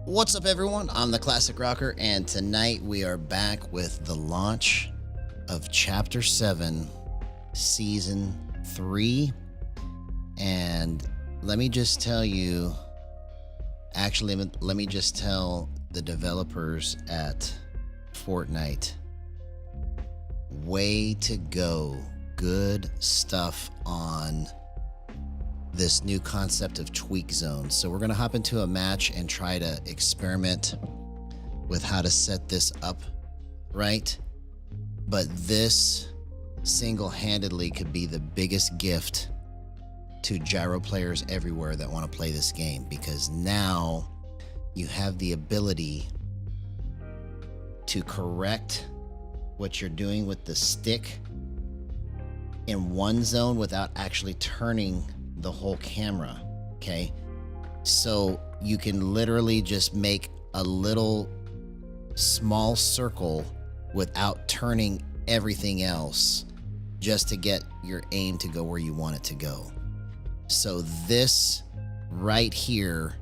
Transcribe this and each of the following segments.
What's up, everyone? I'm the Classic Rocker, and tonight we are back with the launch of Chapter 7, Season 3. And let me just tell you, actually, let me just tell the developers at Fortnite, way to go. Good stuff on this new concept of tweak zones. So we're going to hop into a match and try to experiment with how to set this up right. But this single-handedly could be the biggest gift to gyro players everywhere that want to play this game, because now you have the ability to correct what you're doing with the stick in one zone without actually turning the whole camera. Okay, so you can literally just make a little small circle without turning everything else, just to get your aim to go where you want it to go. So this right here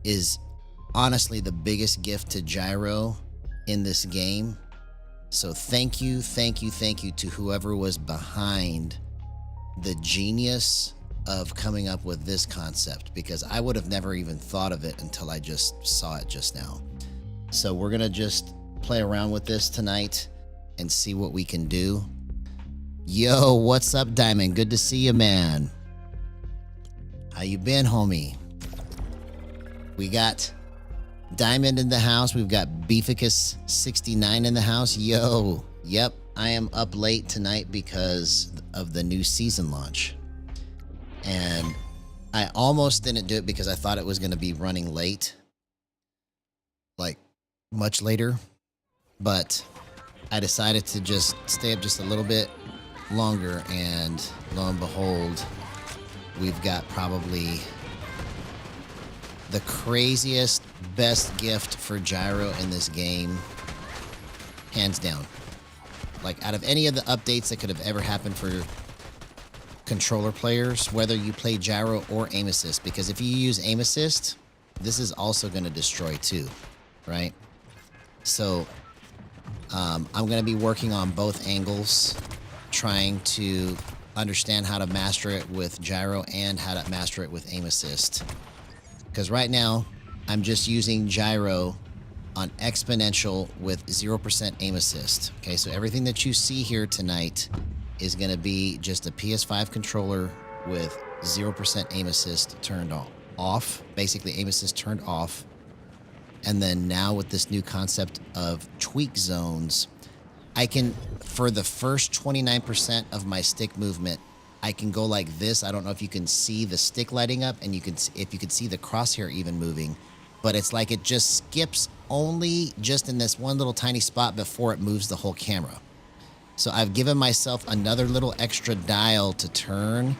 is honestly the biggest gift to gyro in this game. So thank you to whoever was behind the genius of coming up with this concept, because I would have never even thought of it until I just saw it just now. So we're gonna just play around with this tonight and see what we can do. Yo, what's up, Diamond? Good to see you, man. How you been, homie? We got Diamond in the house. We've got Beeficus69 in the house. Yo, yep, I am up late tonight because of the new season launch. And I almost didn't do it because I thought it was going to be running late, like much later. But I decided to just stay up just a little bit longer, and lo and behold, we've got probably the craziest, best gift for gyro in this game, hands down. Like, out of any of the updates that could have ever happened for controller players, whether you play gyro or aim assist, because if you use aim assist, this is also going to destroy too, right? So I'm going to be working on both angles, trying to understand how to master it with gyro and how to master it with aim assist. Because right now, I'm just using gyro on exponential with 0% aim assist. Okay, so everything that you see here tonight is going to be just a PS5 controller with 0% aim assist turned off. Basically, aim assist turned off. And then now with this new concept of tweak zones, I can, for the first 29% of my stick movement, I can go like this. I don't know if you can see the stick lighting up, and if you can see the crosshair even moving, but it's like it just skips only just in this one little tiny spot before it moves the whole camera. So I've given myself another little extra dial to turn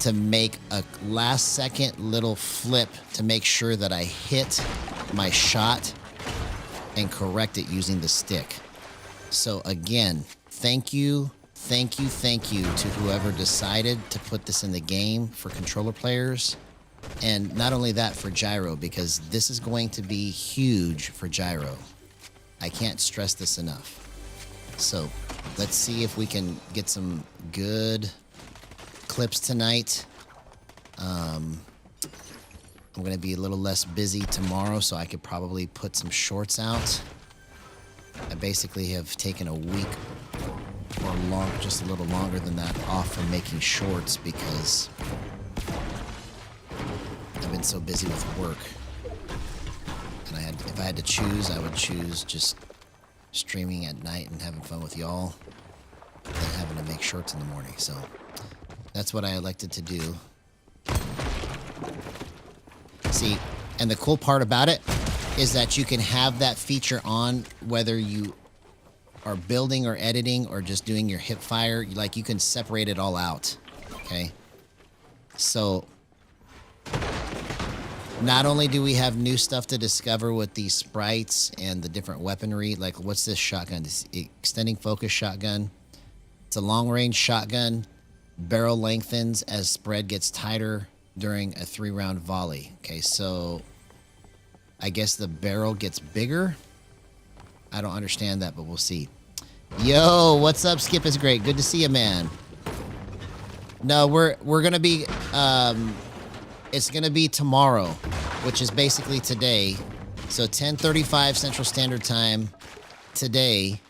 to make a last second little flip to make sure that I hit my shot and correct it using the stick. So again, thank you to whoever decided to put this in the game for controller players. And not only that, for gyro, because this is going to be huge for gyro. I can't stress this enough. So let's see if we can get some good clips tonight. I'm going to be a little less busy tomorrow, so I could probably put some shorts out. I basically have taken a week or just a little longer than that off from making shorts because I've been so busy with work. And if I had to choose, I would choose just streaming at night and having fun with y'all than having to make shorts in the morning. So that's what I elected to do. See, and the cool part about it is that you can have that feature on whether you are building or editing or just doing your hip fire. Like, you can separate it all out. Okay, so not only do we have new stuff to discover with these sprites and the different weaponry, like what's this shotgun? This extending focus shotgun. It's a long-range shotgun. Barrel lengthens as spread gets tighter during a 3-round volley. Okay, so I guess the barrel gets bigger. I don't understand that, but we'll see. Yo, what's up, Skip? Is great. Good to see you, man. No, we're gonna be it's gonna be tomorrow, which is basically today. So 10:35 Central Standard Time today.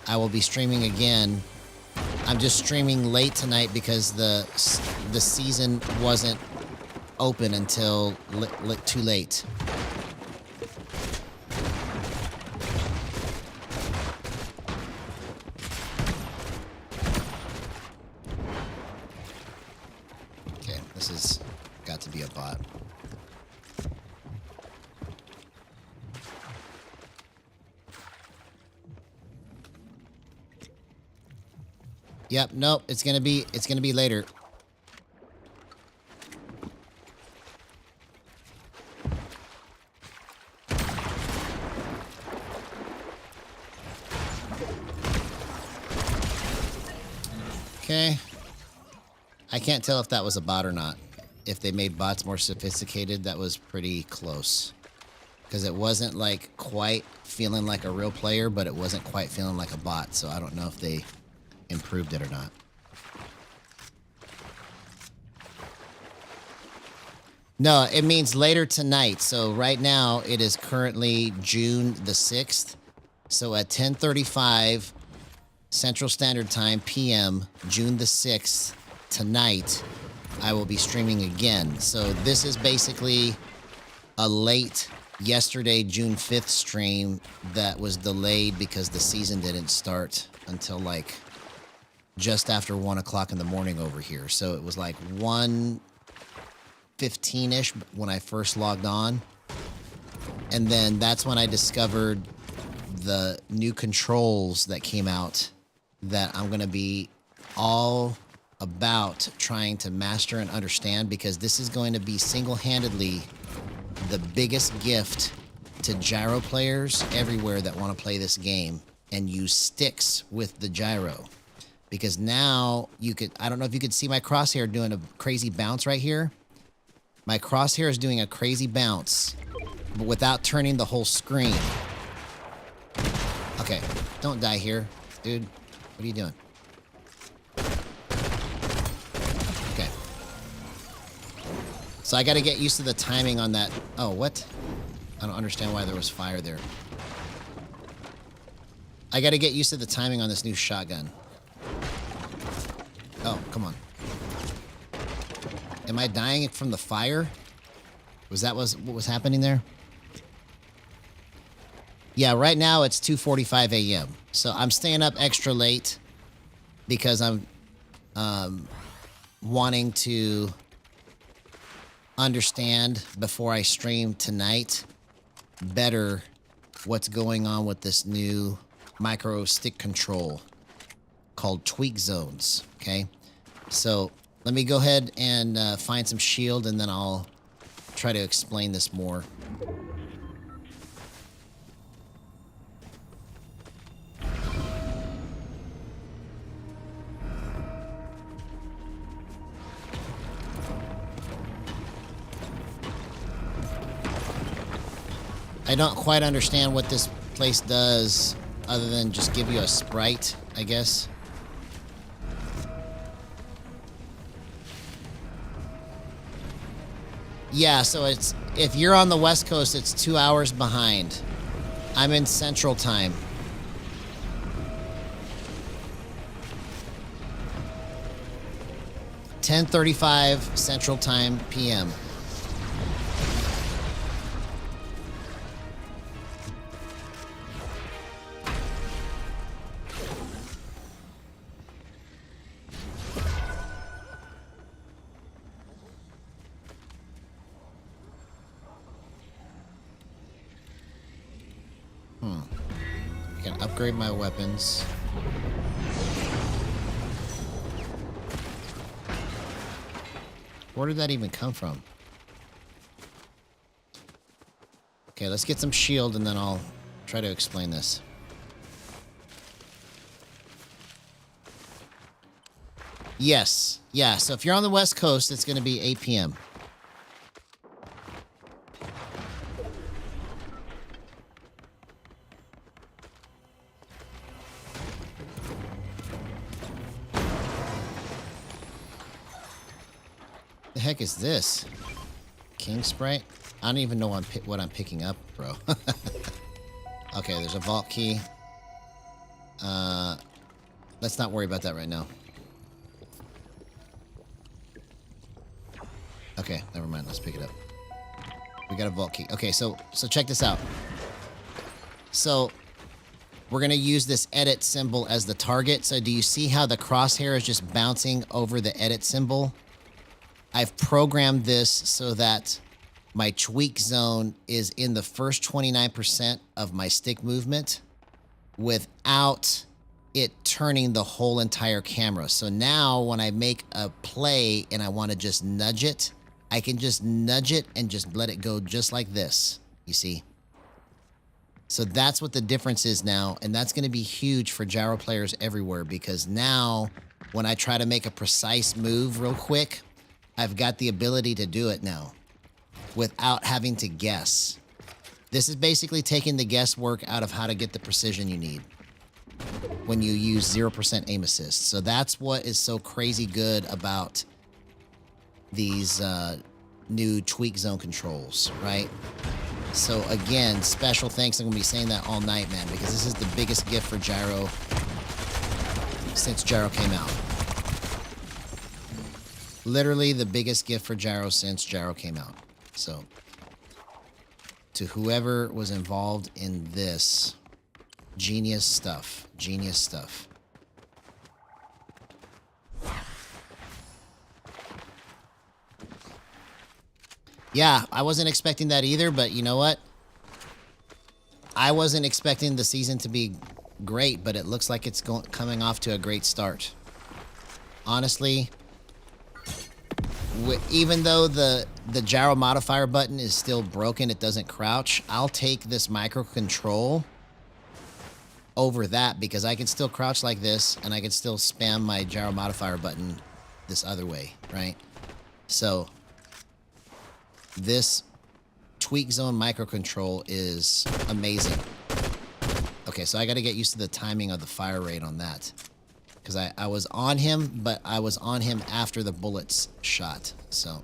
I will be streaming again. I'm just streaming late tonight because the season wasn't open until too late. Okay, this has got to be a bot. Yep, nope, it's gonna be later. Okay. I can't tell if that was a bot or not. If they made bots more sophisticated, that was pretty close. Because it wasn't like quite feeling like a real player, but it wasn't quite feeling like a bot. So I don't know if they improved it or not. No, it means later tonight. So right now it is currently June the 6th. So at 10:35 Central Standard Time PM, June the 6th, tonight, I will be streaming again. So this is basically a late yesterday, June 5th stream that was delayed because the season didn't start until like just after 1 o'clock in the morning over here. So it was like 1:15-ish when I first logged on. And then that's when I discovered the new controls that came out that I'm going to be all about trying to master and understand, because this is going to be single-handedly the biggest gift to gyro players everywhere that want to play this game and use sticks with the gyro. Because now you could, I don't know if you could see my crosshair doing a crazy bounce right here. My crosshair is doing a crazy bounce, but without turning the whole screen. Okay, don't die here, dude. What are you doing? Okay. So I got to get used to the timing on that. Oh, what? I don't understand why there was fire there. I got to get used to the timing on this new shotgun. Oh, come on. Am I dying from the fire? Was that what was happening there? Yeah, right now it's 2:45 a.m. So I'm staying up extra late because I'm wanting to understand before I stream tonight better what's going on with this new micro stick control called tweak zones. Okay, so let me go ahead and find some shield, and then I'll try to explain this more. I don't quite understand what this place does other than just give you a sprite, I guess. Yeah, so it's, if you're on the West Coast, it's 2 hours behind. I'm in Central Time. (10:35) Central Time PM. I can upgrade my weapons. Where did that even come from? Okay, let's get some shield and then I'll try to explain this. Yes. Yeah, so if you're on the West Coast, it's going to be 8 p.m. The heck is this? King Sprite? I don't even know what I'm picking up, bro. Okay, there's a vault key. Let's not worry about that right now. Okay, never mind. Let's pick it up. We got a vault key. Okay, so check this out. So we're going to use this edit symbol as the target. So do you see how the crosshair is just bouncing over the edit symbol? I've programmed this so that my tweak zone is in the first 29% of my stick movement without it turning the whole entire camera. So now when I make a play and I want to just nudge it, I can just nudge it and just let it go just like this, you see? So that's what the difference is now, and that's going to be huge for gyro players everywhere, because now when I try to make a precise move real quick, I've got the ability to do it now without having to guess. This is basically taking the guesswork out of how to get the precision you need when you use 0% aim assist. So that's what is so crazy good about these new tweak zone controls, right? So again, special thanks. I'm gonna be saying that all night, man, because this is the biggest gift for gyro since gyro came out. Literally the biggest gift for gyro since gyro came out. So to whoever was involved in this, genius stuff, genius stuff. Yeah, I wasn't expecting that either, but you know what? I wasn't expecting the season to be great, but it looks like it's coming off to a great start. Honestly, even though the gyro modifier button is still broken, it doesn't crouch, I'll take this micro control over that, because I can still crouch like this and I can still spam my gyro modifier button this other way, right? So this tweak zone microcontrol is amazing. Okay, so I got to get used to the timing of the fire rate on that, because I was on him, but I was on him after the bullets shot. So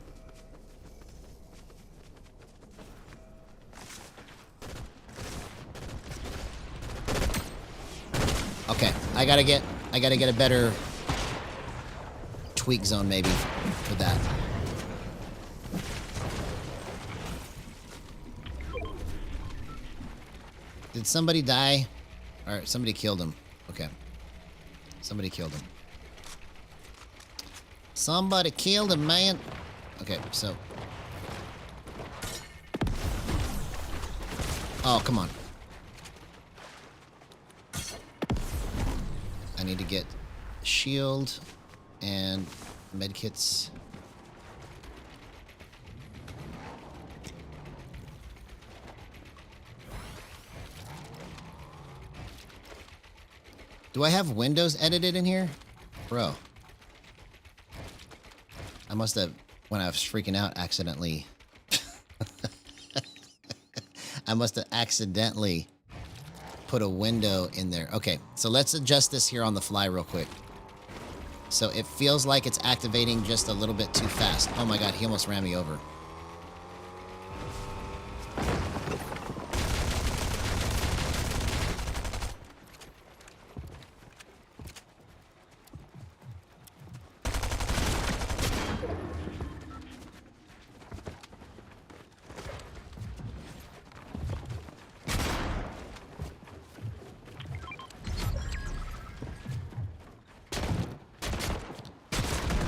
okay, I gotta get a better tweak zone maybe for that. Did somebody die? All right, somebody killed him. Okay. Somebody killed him. Somebody killed him, man. Okay, so. Oh, come on. I need to get shield and medkits. Do I have Windows edited in here? Bro. I must have, when I was freaking out, accidentally. I must have accidentally put a window in there. Okay, so let's adjust this here on the fly real quick. So it feels like it's activating just a little bit too fast. Oh my god, he almost ran me over.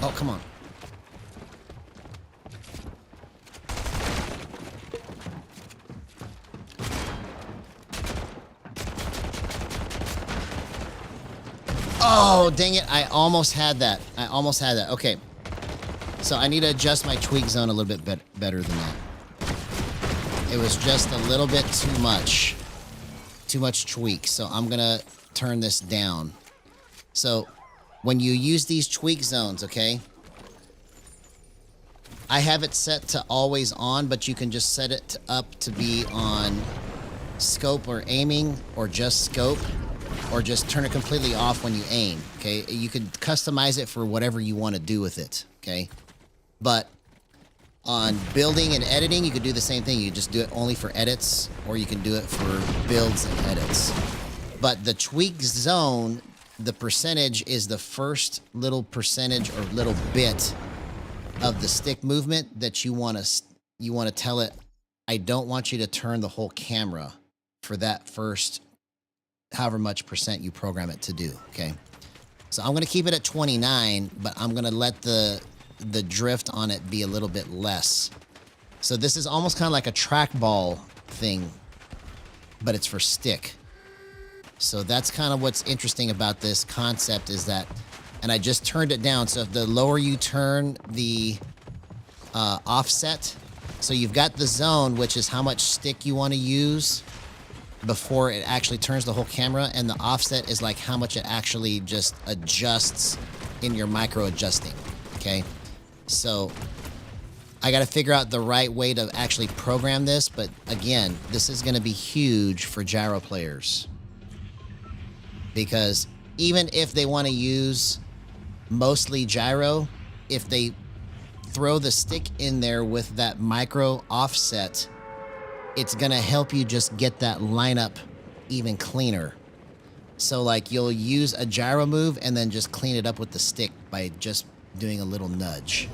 Oh, come on. Oh, dang it. I almost had that. I almost had that. Okay. So I need to adjust my tweak zone a little bit better than that. It was just a little bit too much. Too much tweak. So I'm going to turn this down. So when you use these tweak zones, okay, I have it set to always on, but you can just set it up to be on scope or aiming, or just scope, or just turn it completely off when you aim, okay? You can customize it for whatever you want to do with it, okay? But On building and editing, you could do the same thing. You just do it only for edits, or you can do it for builds and edits. But the tweak zone, the percentage is the first little percentage or little bit of the stick movement that you want to tell it, I don't want you to turn the whole camera for that first however much percent you program it to do, okay? So I'm going to keep it at 29, but I'm going to let the drift on it be a little bit less. So this is almost kind of like a trackball thing, but it's for stick. So that's kind of what's interesting about this concept is that, and I just turned it down. So if the lower you turn the offset, so you've got the zone, which is how much stick you want to use before it actually turns the whole camera, and the offset is like how much it actually just adjusts in your micro adjusting, okay? So I got to figure out the right way to actually program this, but again, this is going to be huge for gyro players. Because even if they want to use mostly gyro, if they throw the stick in there with that micro offset, it's going to help you just get that lineup even cleaner. So like you'll use a gyro move and then just clean it up with the stick by just doing a little nudge.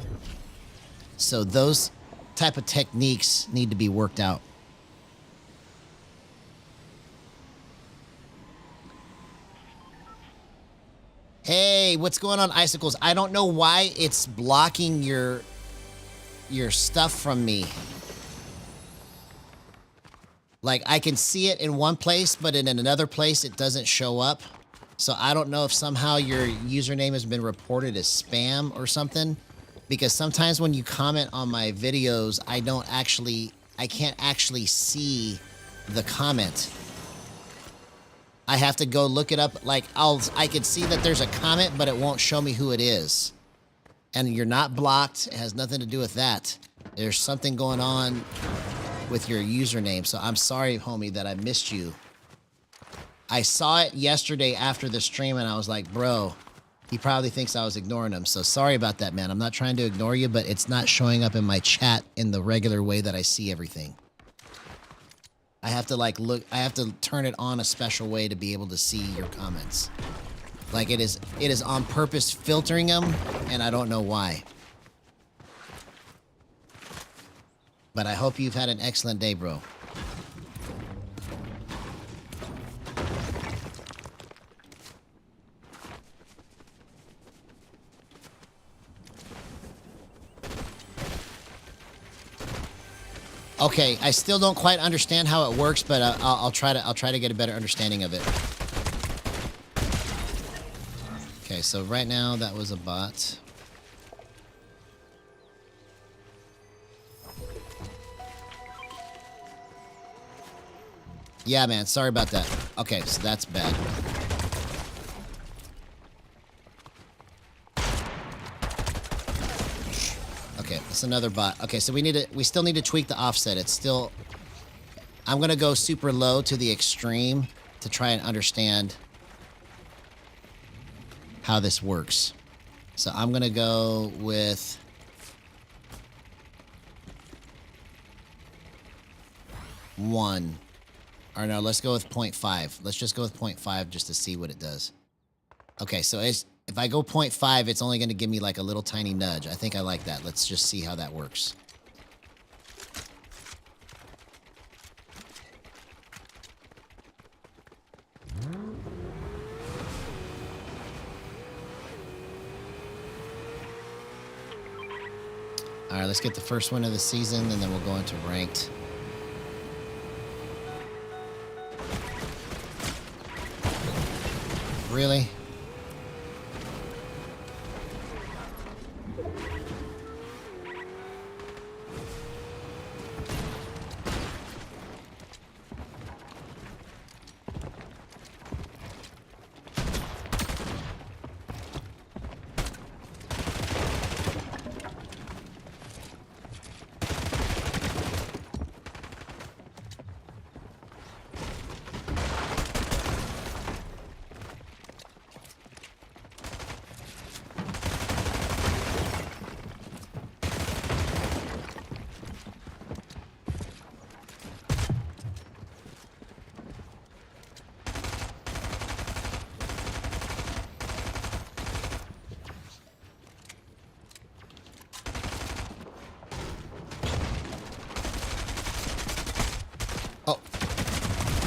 So those type of techniques need to be worked out. Hey, what's going on, Icicles? I don't know why it's blocking your stuff from me. Like, I can see it in one place, but in another place, it doesn't show up. So I don't know if somehow your username has been reported as spam or something. Because sometimes when you comment on my videos, I can't actually see the comment. I have to go look it up. Like, I can see that there's a comment, but it won't show me who it is. And you're not blocked. It has nothing to do with that. There's something going on with your username. So I'm sorry, homie, that I missed you. I saw it yesterday after the stream, and I was like, bro, he probably thinks I was ignoring him. So sorry about that, man. I'm not trying to ignore you, but it's not showing up in my chat in the regular way that I see everything. I have to like look, I have to turn it on a special way to be able to see your comments. Like it is on purpose filtering them, and I don't know why. But I hope you've had an excellent day, bro. Okay, I still don't quite understand how it works, but I'll try to get a better understanding of it. Okay, so right now that was a bot. Yeah, man, sorry about that. Okay, so that's bad. Okay, that's another bot. Okay, so we still need to tweak the offset. It's still, I'm gonna go super low to the extreme to try and understand how this works. So I'm gonna go with one. Or no, let's go with 0.5. Let's just go with 0.5 just to see what it does. Okay, so if I go 0.5, it's only going to give me like a little tiny nudge. I think I like that. Let's just see how that works. All right, let's get the first one of the season, and then we'll go into ranked. Really?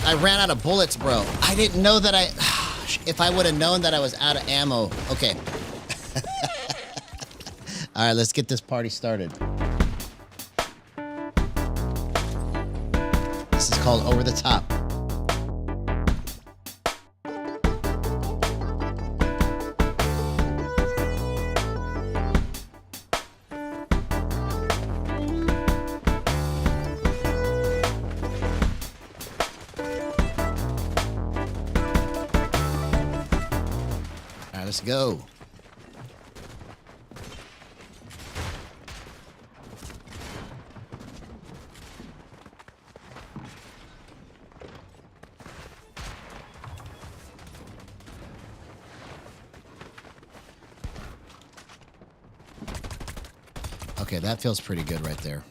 I ran out of bullets, bro. I didn't know that if I would have known that I was out of ammo. Okay. All right, let's get this party started. This is called Over the Top. All right, let's go. Okay, that feels pretty good right there.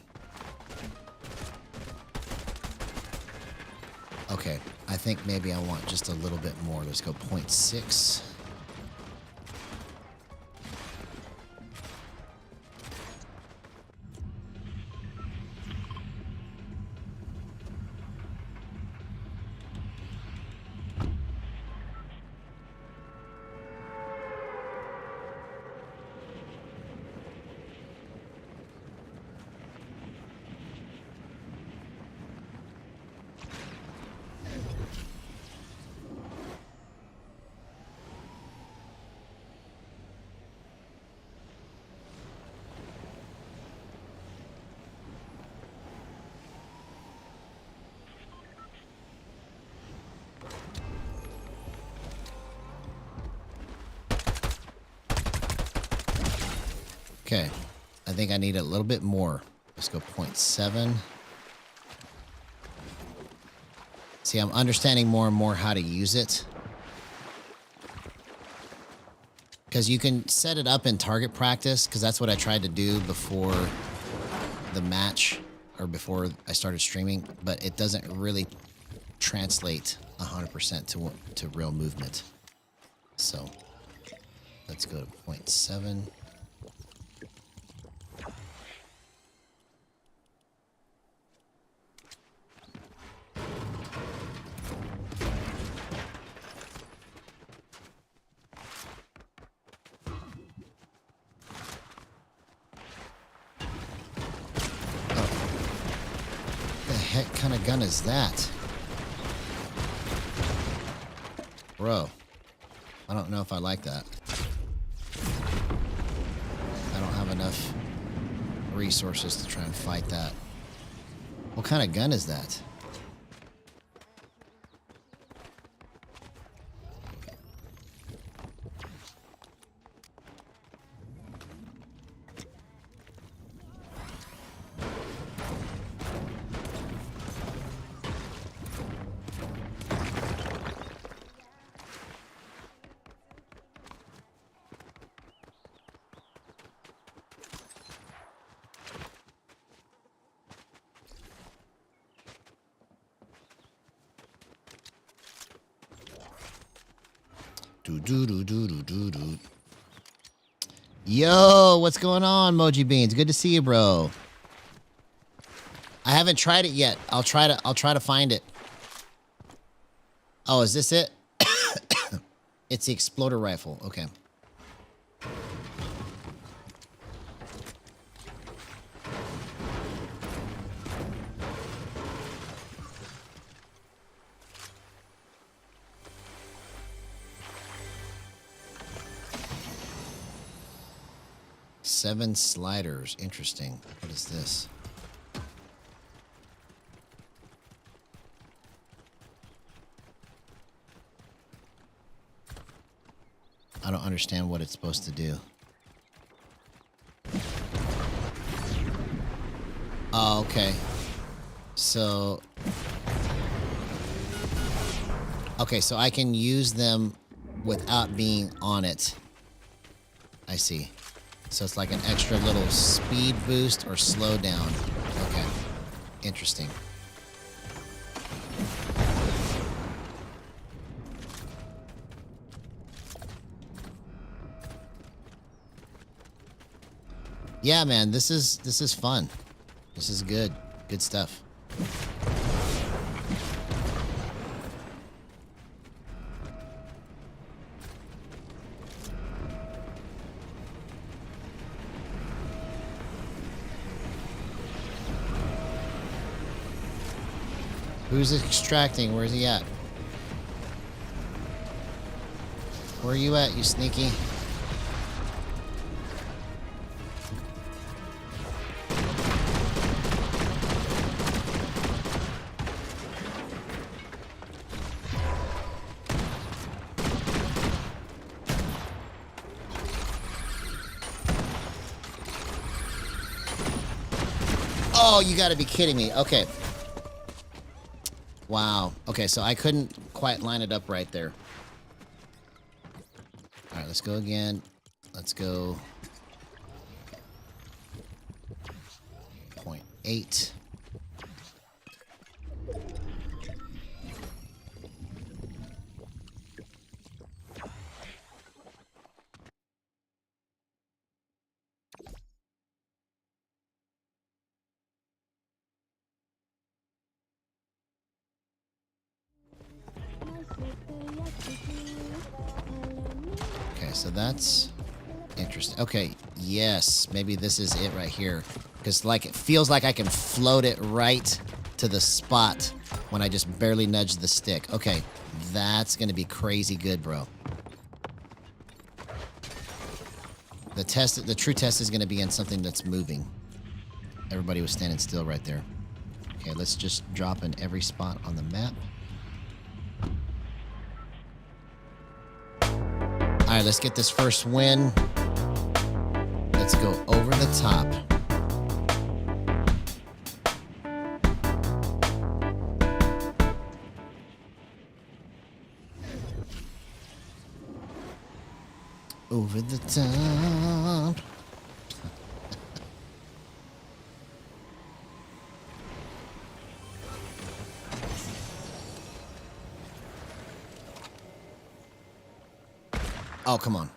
Okay, I think maybe I want just a little bit more. Let's go 0.6. Okay, I think I need a little bit more. Let's go 0.7. See, I'm understanding more and more how to use it. Because you can set it up in target practice, because that's what I tried to do before the match, or before I started streaming, but it doesn't really translate 100% to real movement. So, let's go to 0.7. What kind of gun is that? Bro, I don't know if I like that. I don't have enough resources to try and fight that. What kind of gun is that? Yo, what's going on, Moji Beans? Good to see you, bro. I haven't tried it yet. I'll try to find it. Oh, is this it? It's the exploder rifle. Okay. Seven sliders. Interesting. What is this? I don't understand what it's supposed to do. Oh, okay. So... Okay, so I can use them without being on it. I see. So it's like an extra little speed boost or slow down. Okay. Interesting. Yeah, man, this is fun. This is good. Good stuff. Who's extracting? Where's he at? Where are you at, you sneaky? Oh, you gotta be kidding me. Okay. Wow. Okay, so I couldn't quite line it up right there. All right, let's go again. Let's go 0.8. Okay, so that's interesting. Okay, yes, maybe this is it right here. Because like it feels like I can float it right to the spot when I just barely nudge the stick. Okay, that's going to be crazy good, bro. The true test is going to be in something that's moving. Everybody was standing still right there. Okay, let's just drop in every spot on the map. All right, let's get this first win. Let's go over the top. Over the top. Oh, come on.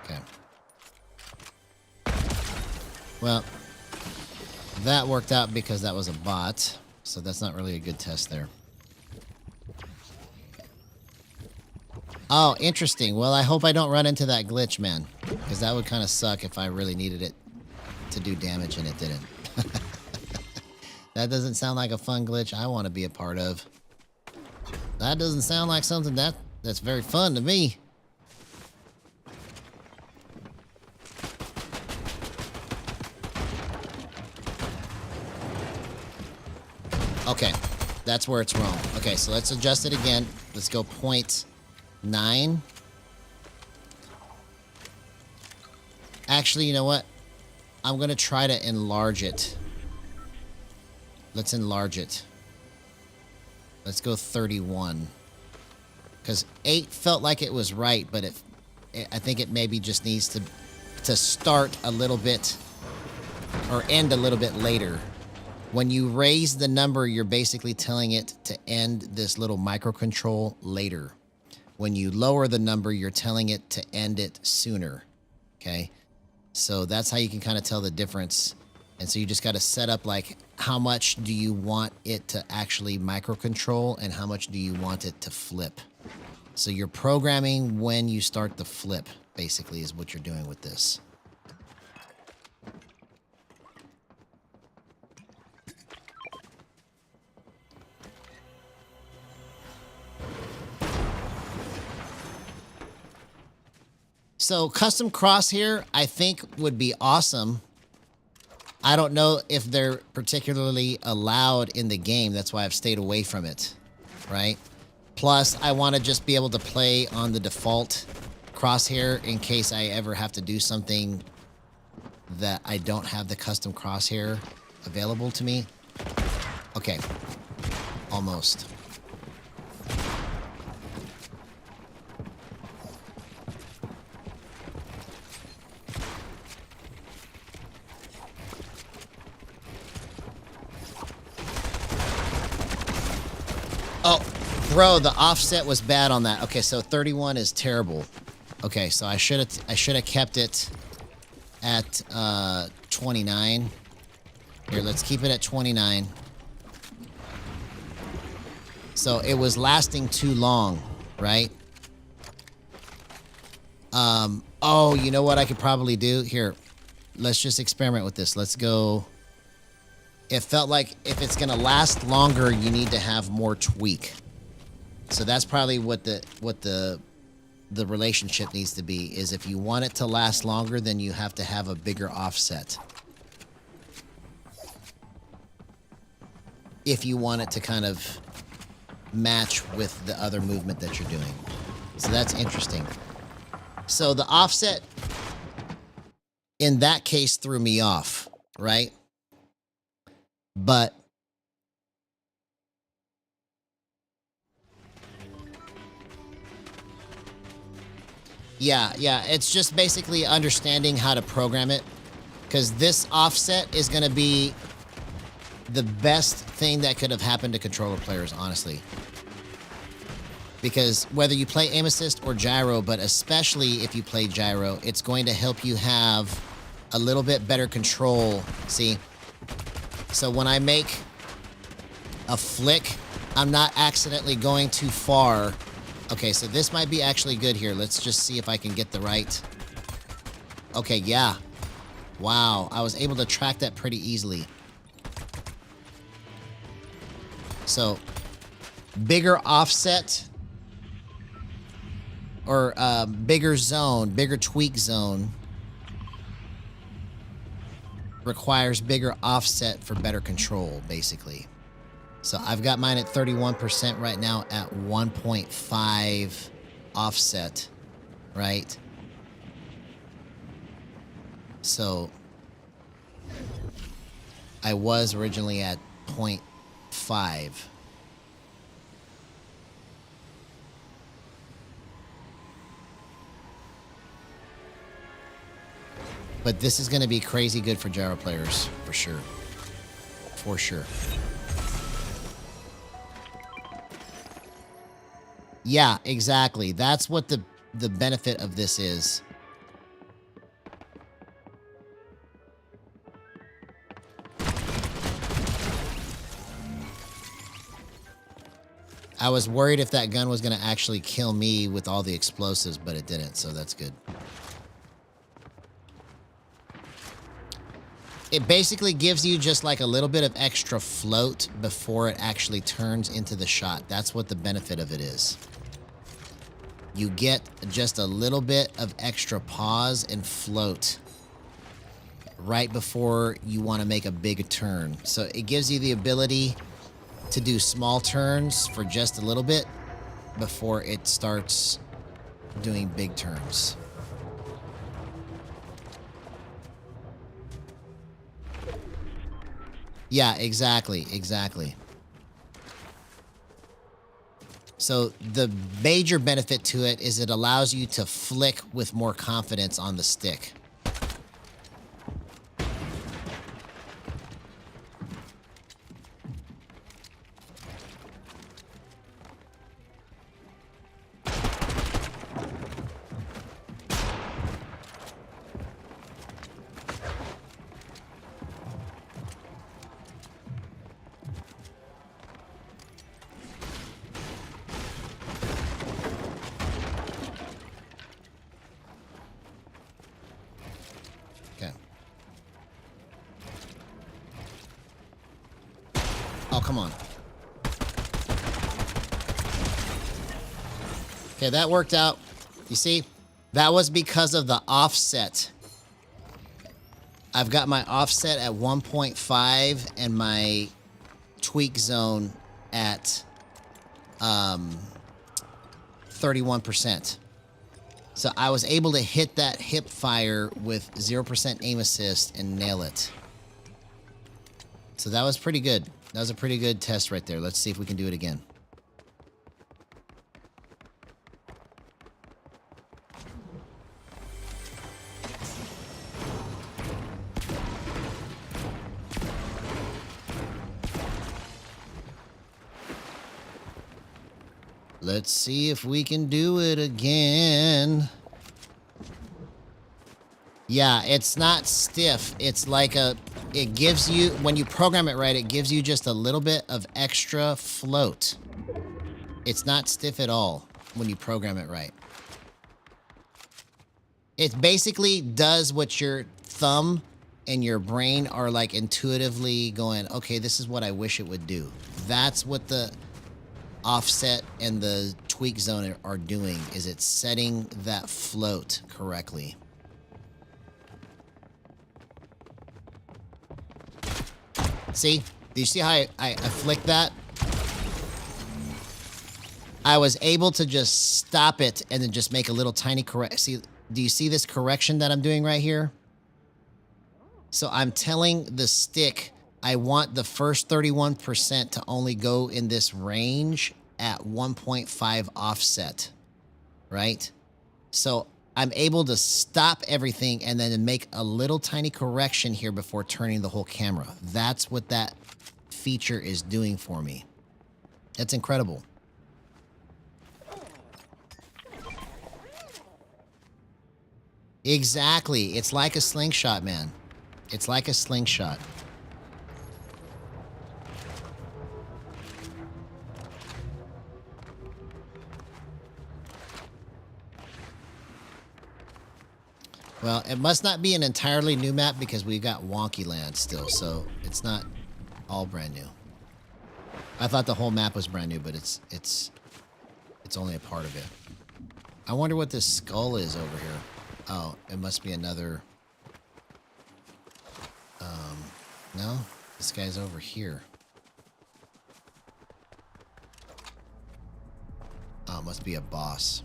Okay. Well, that worked out because that was a bot, so that's not really a good test there. Oh, interesting. Well, I hope I don't run into that glitch, man, because that would kind of suck if I really needed it to do damage and it didn't. That doesn't sound like a fun glitch I want to be a part of. That doesn't sound like something that's very fun to me. Okay, that's where it's wrong. Okay, so let's adjust it again. Let's go 0.9. Actually, you know what? I'm going to try to enlarge it. Let's enlarge it. Let's go 31. Because 8 felt like it was right, but I think it maybe just needs to start a little bit or end a little bit later. When you raise the number, you're basically telling it to end this little microcontrol later. When you lower the number, you're telling it to end it sooner. Okay? So that's how you can kind of tell the difference. And so you just got to set up like how much do you want it to actually microcontrol and how much do you want it to flip. So you're programming when you start the flip, basically, is what you're doing with this. So custom crosshair, I think, would be awesome. I don't know if they're particularly allowed in the game. That's why I've stayed away from it, right? Plus, I want to just be able to play on the default crosshair in case I ever have to do something that I don't have the custom crosshair available to me. Okay, almost. Oh, bro, the offset was bad on that. Okay, so 31 is terrible. Okay, so I should have kept it at 29. Here, let's keep it at 29. So it was lasting too long, right? Oh, you know what I could probably do? Here, let's just experiment with this. Let's go It felt like if it's going to last longer, you need to have more tweak. So that's probably what the relationship needs to be, is if you want it to last longer, then you have to have a bigger offset. If you want it to kind of match with the other movement that you're doing. So that's interesting. So the offset in that case threw me off, right? But yeah, it's just basically understanding how to program it, because this offset is going to be the best thing that could have happened to controller players, honestly. Because whether you play aim assist or gyro, but especially if you play gyro, it's going to help you have a little bit better control. See? So when I make a flick, I'm not accidentally going too far. Okay, so this might be actually good here. Let's just see if I can get the right. Okay, yeah. Wow, I was able to track that pretty easily. So, bigger offset or bigger zone, bigger tweak zone requires bigger offset for better control, basically. So I've got mine at 31% right now at 1.5 offset, right? So I was originally at 0.5. But this is going to be crazy good for gyro players, for sure. For sure. Yeah, exactly. That's what the benefit of this is. I was worried if that gun was going to actually kill me with all the explosives, but it didn't, so that's good. It basically gives you just like a little bit of extra float before it actually turns into the shot. That's what the benefit of it is. You get just a little bit of extra pause and float right before you want to make a big turn. So it gives you the ability to do small turns for just a little bit before it starts doing big turns. Yeah, exactly, exactly. So the major benefit to it is it allows you to flick with more confidence on the stick. Okay. Oh, come on. Okay, that worked out. You see? That was because of the offset. I've got my offset at 1.5 and my tweak zone at 31%. So I was able to hit that hip fire with 0% aim assist and nail it. So that was pretty good. That was a pretty good test right there. Let's see if we can do it again. Let's see if we can do it again. Yeah, it's not stiff. It's like it gives you, when you program it right, it gives you just a little bit of extra float. It's not stiff at all when you program it right. It basically does what your thumb and your brain are like intuitively going, okay, this is what I wish it would do. That's what the offset and the tweak zone are doing, is it's setting that float correctly. See? Do you see how I flicked that? I was able to just stop it and then just make a little tiny correct. See, do you see this correction that I'm doing right here? So I'm telling the stick, I want the first 31% to only go in this range at 1.5 offset, right? So I'm able to stop everything and then make a little tiny correction here before turning the whole camera. That's what that feature is doing for me. That's incredible. Exactly. It's like a slingshot, man. It's like a slingshot. Well, it must not be an entirely new map because we've got wonky land still, so it's not all brand new. I thought the whole map was brand new, but it's only a part of it. I wonder what this skull is over here. Oh, it must be another... no? This guy's over here. Oh, it must be a boss.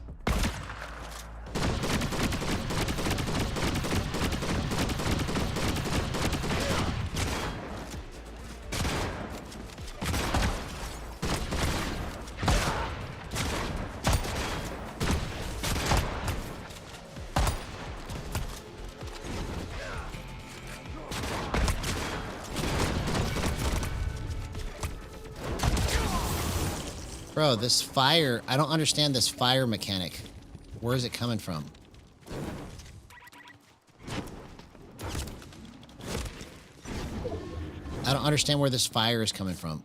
Bro, this fire, I don't understand this fire mechanic. Where is it coming from? I don't understand where this fire is coming from.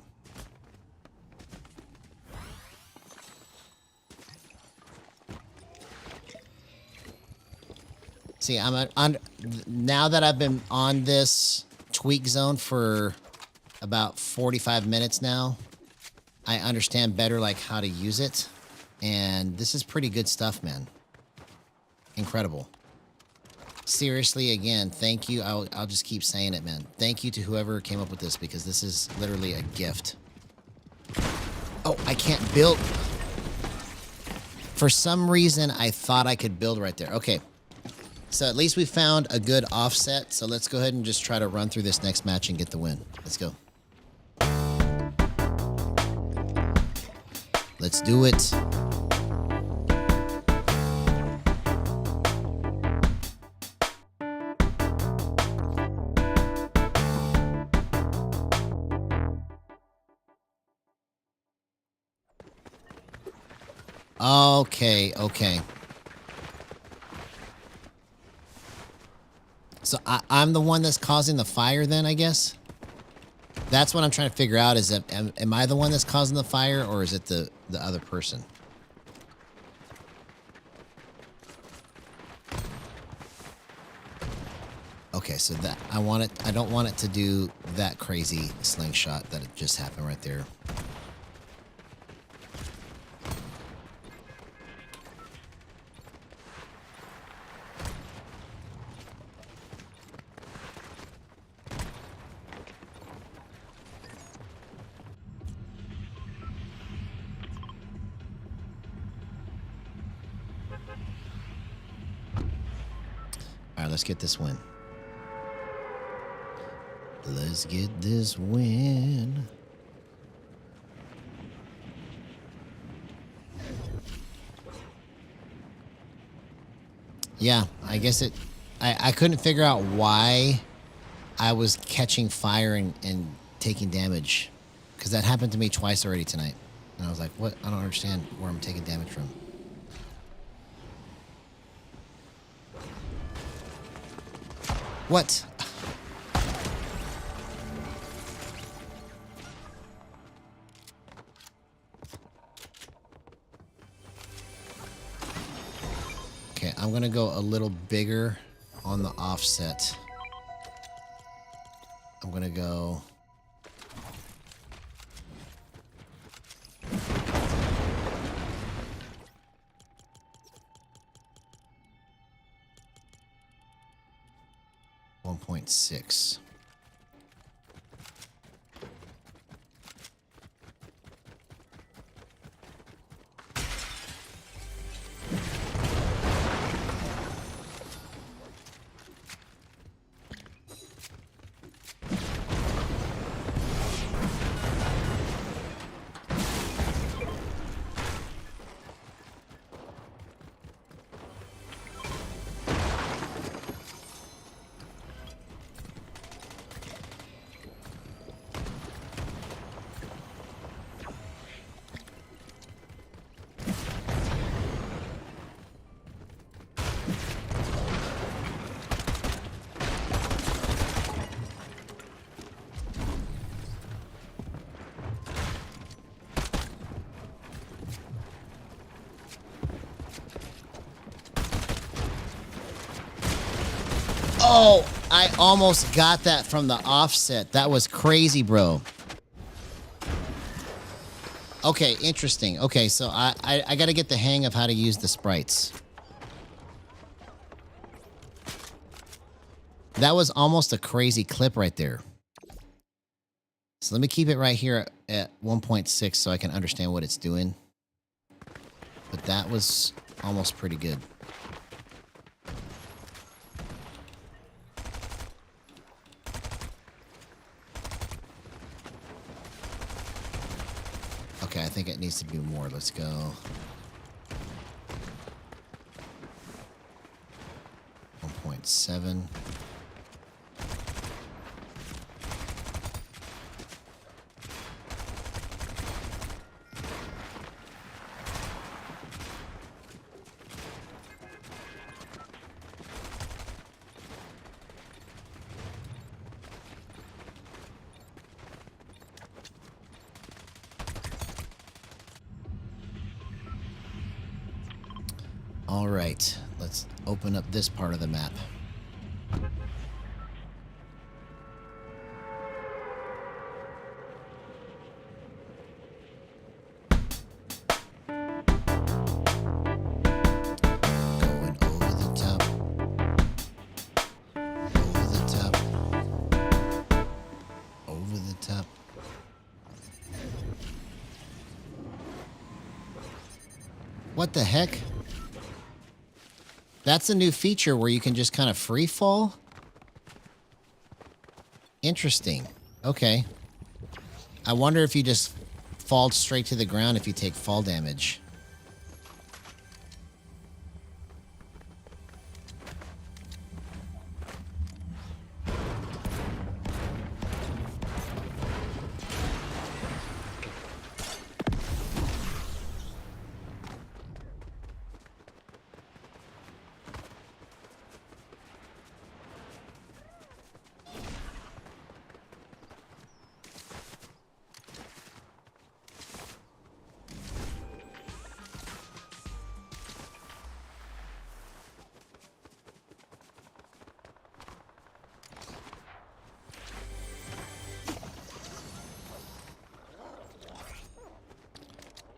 See, now that I've been on this tweak zone for about 45 minutes now, I understand better like how to use it, and this is pretty good stuff, man. Incredible. Seriously, again, thank you. I'll just keep saying it, man. Thank you to whoever came up with this, because this is literally a gift. Oh, I can't build. For some reason, I thought I could build right there. Okay. So at least we found a good offset. So let's go ahead and just try to run through this next match and get the win. Let's go. Let's do it. Okay, okay. So I'm the one that's causing the fire then, I guess? That's what I'm trying to figure out, is that, am I the one that's causing the fire, or is it the other person? Okay, so that, I don't want it to do that crazy slingshot that just happened right there. All right, let's get this win. Let's get this win. Yeah, I guess it... I couldn't figure out why I was catching fire and taking damage. Because that happened to me twice already tonight. And I was like, what? I don't understand where I'm taking damage from. What? Okay, I'm gonna go a little bigger on the offset. gonna go. .6. Oh, I almost got that from the offset. That was crazy, bro. Okay, interesting. Okay, so I got to get the hang of how to use the sprites. That was almost a crazy clip right there. So let me keep it right here at 1.6 so I can understand what it's doing. But that was almost pretty good. Okay, I think it needs to be more. Let's go. .7. All right, let's open up this part of the map. Going over the top. Over the top. Over the top. What the heck? That's a new feature where you can just kind of free fall. Interesting. Okay. I wonder if you just fall straight to the ground if you take fall damage.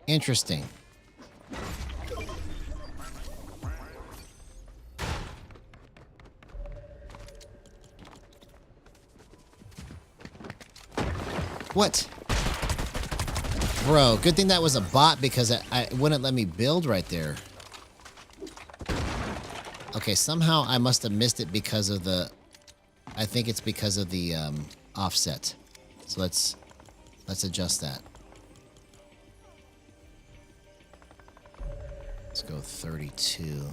Interesting. What? Bro, good thing that was a bot because I wouldn't let me build right there. Okay, somehow I must have missed it because of the... I think it's because of the offset. So let's adjust that. Let's go 32.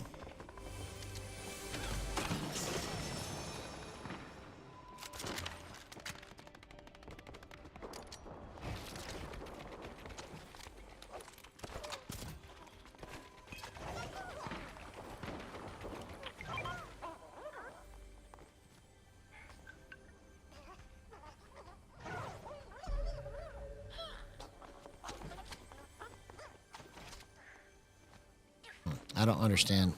I don't understand.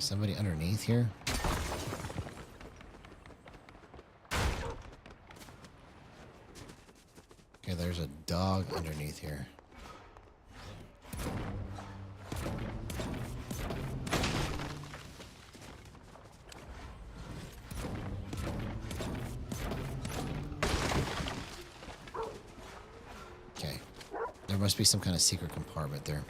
Okay, somebody underneath here. Okay, there's a dog underneath here. Okay. There must be some kind of secret compartment there.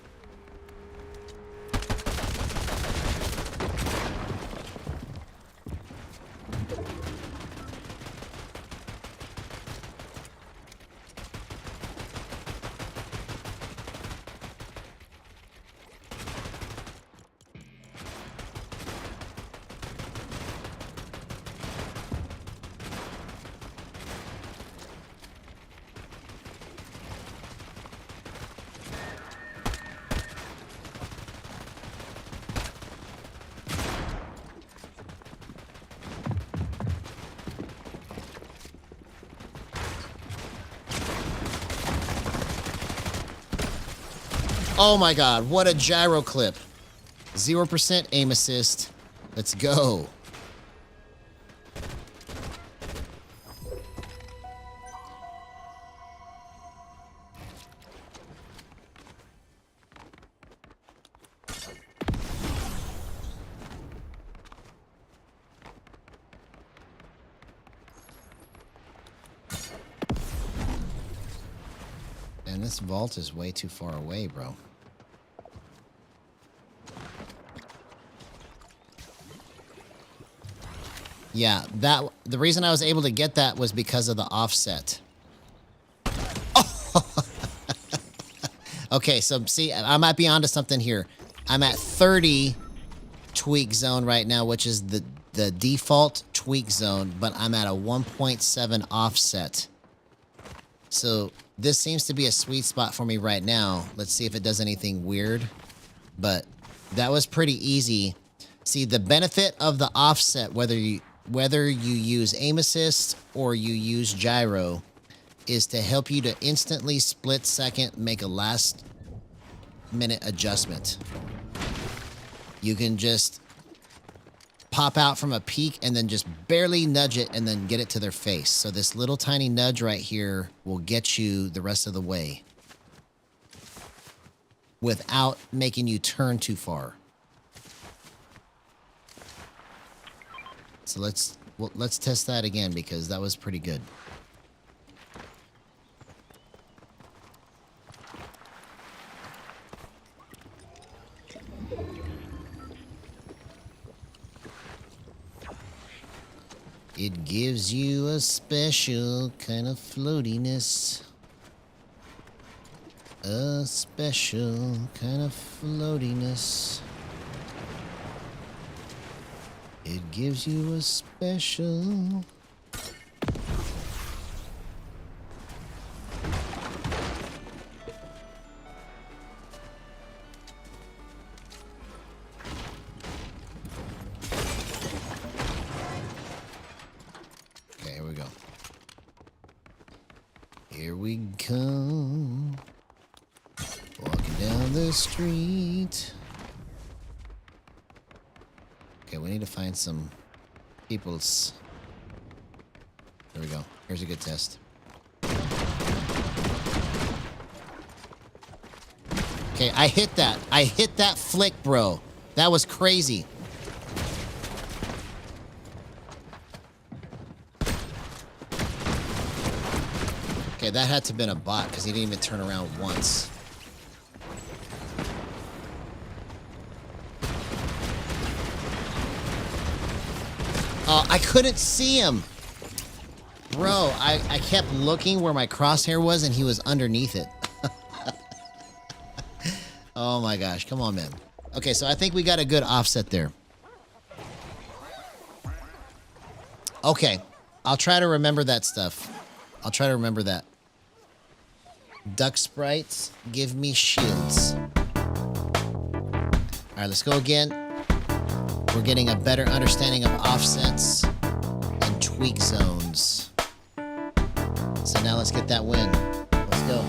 Oh my god, what a gyro clip. 0% aim assist. Let's go. And this vault is way too far away, bro. Yeah, the reason I was able to get that was because of the offset. Oh. Okay, so see, I might be onto something here. I'm at 30 tweak zone right now, which is the default tweak zone, but I'm at a 1.7 offset. So this seems to be a sweet spot for me right now. Let's see if it does anything weird. But that was pretty easy. See, the benefit of the offset, whether you use aim assist or you use gyro, is to help you to instantly split second make a last minute adjustment. You can just pop out from a peak and then just barely nudge it and then get it to their face. So this little tiny nudge right here will get you the rest of the way without making you turn too far. So let's test that again because that was pretty good. It gives you a special kind of floatiness. A special kind of floatiness. It gives you a special... Okay, here we go. Here we come. Walking down the street. Okay, we need to find some people's... There we go. Here's a good test. Okay, I hit that. I hit that flick, bro. That was crazy. Okay, that had to have been a bot because he didn't even turn around once. I couldn't see him. Bro, I kept looking where my crosshair was and he was underneath it. Oh my gosh, come on, man. Okay, so I think we got a good offset there. Okay, I'll try to remember that stuff. I'll try to remember that. Duck sprites, give me shields. All right, let's go again. We're getting a better understanding of offsets and tweak zones. So now let's get that win. Let's go.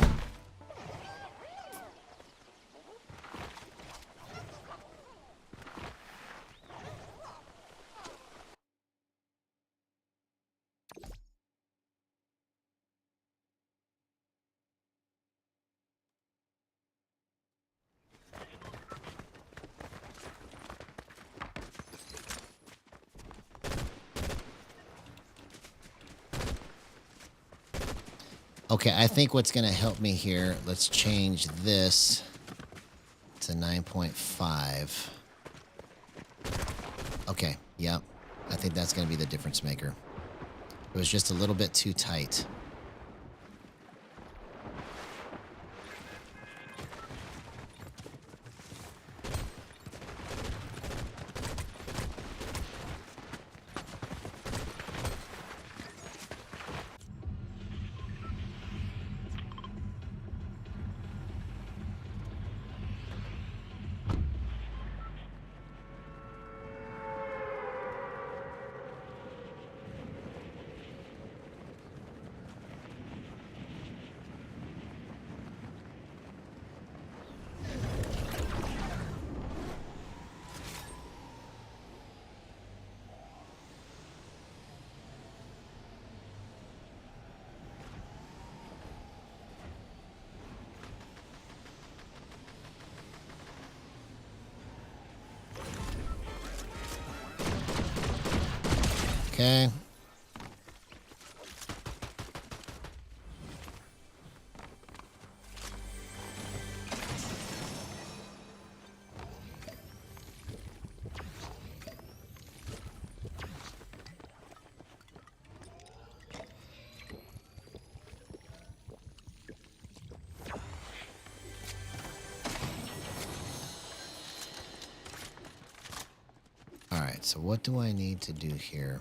Okay, I think what's going to help me here, let's change this to 9.5. Okay, yep. I think that's going to be the difference maker. It was just a little bit too tight. Okay. All right, so what do I need to do here?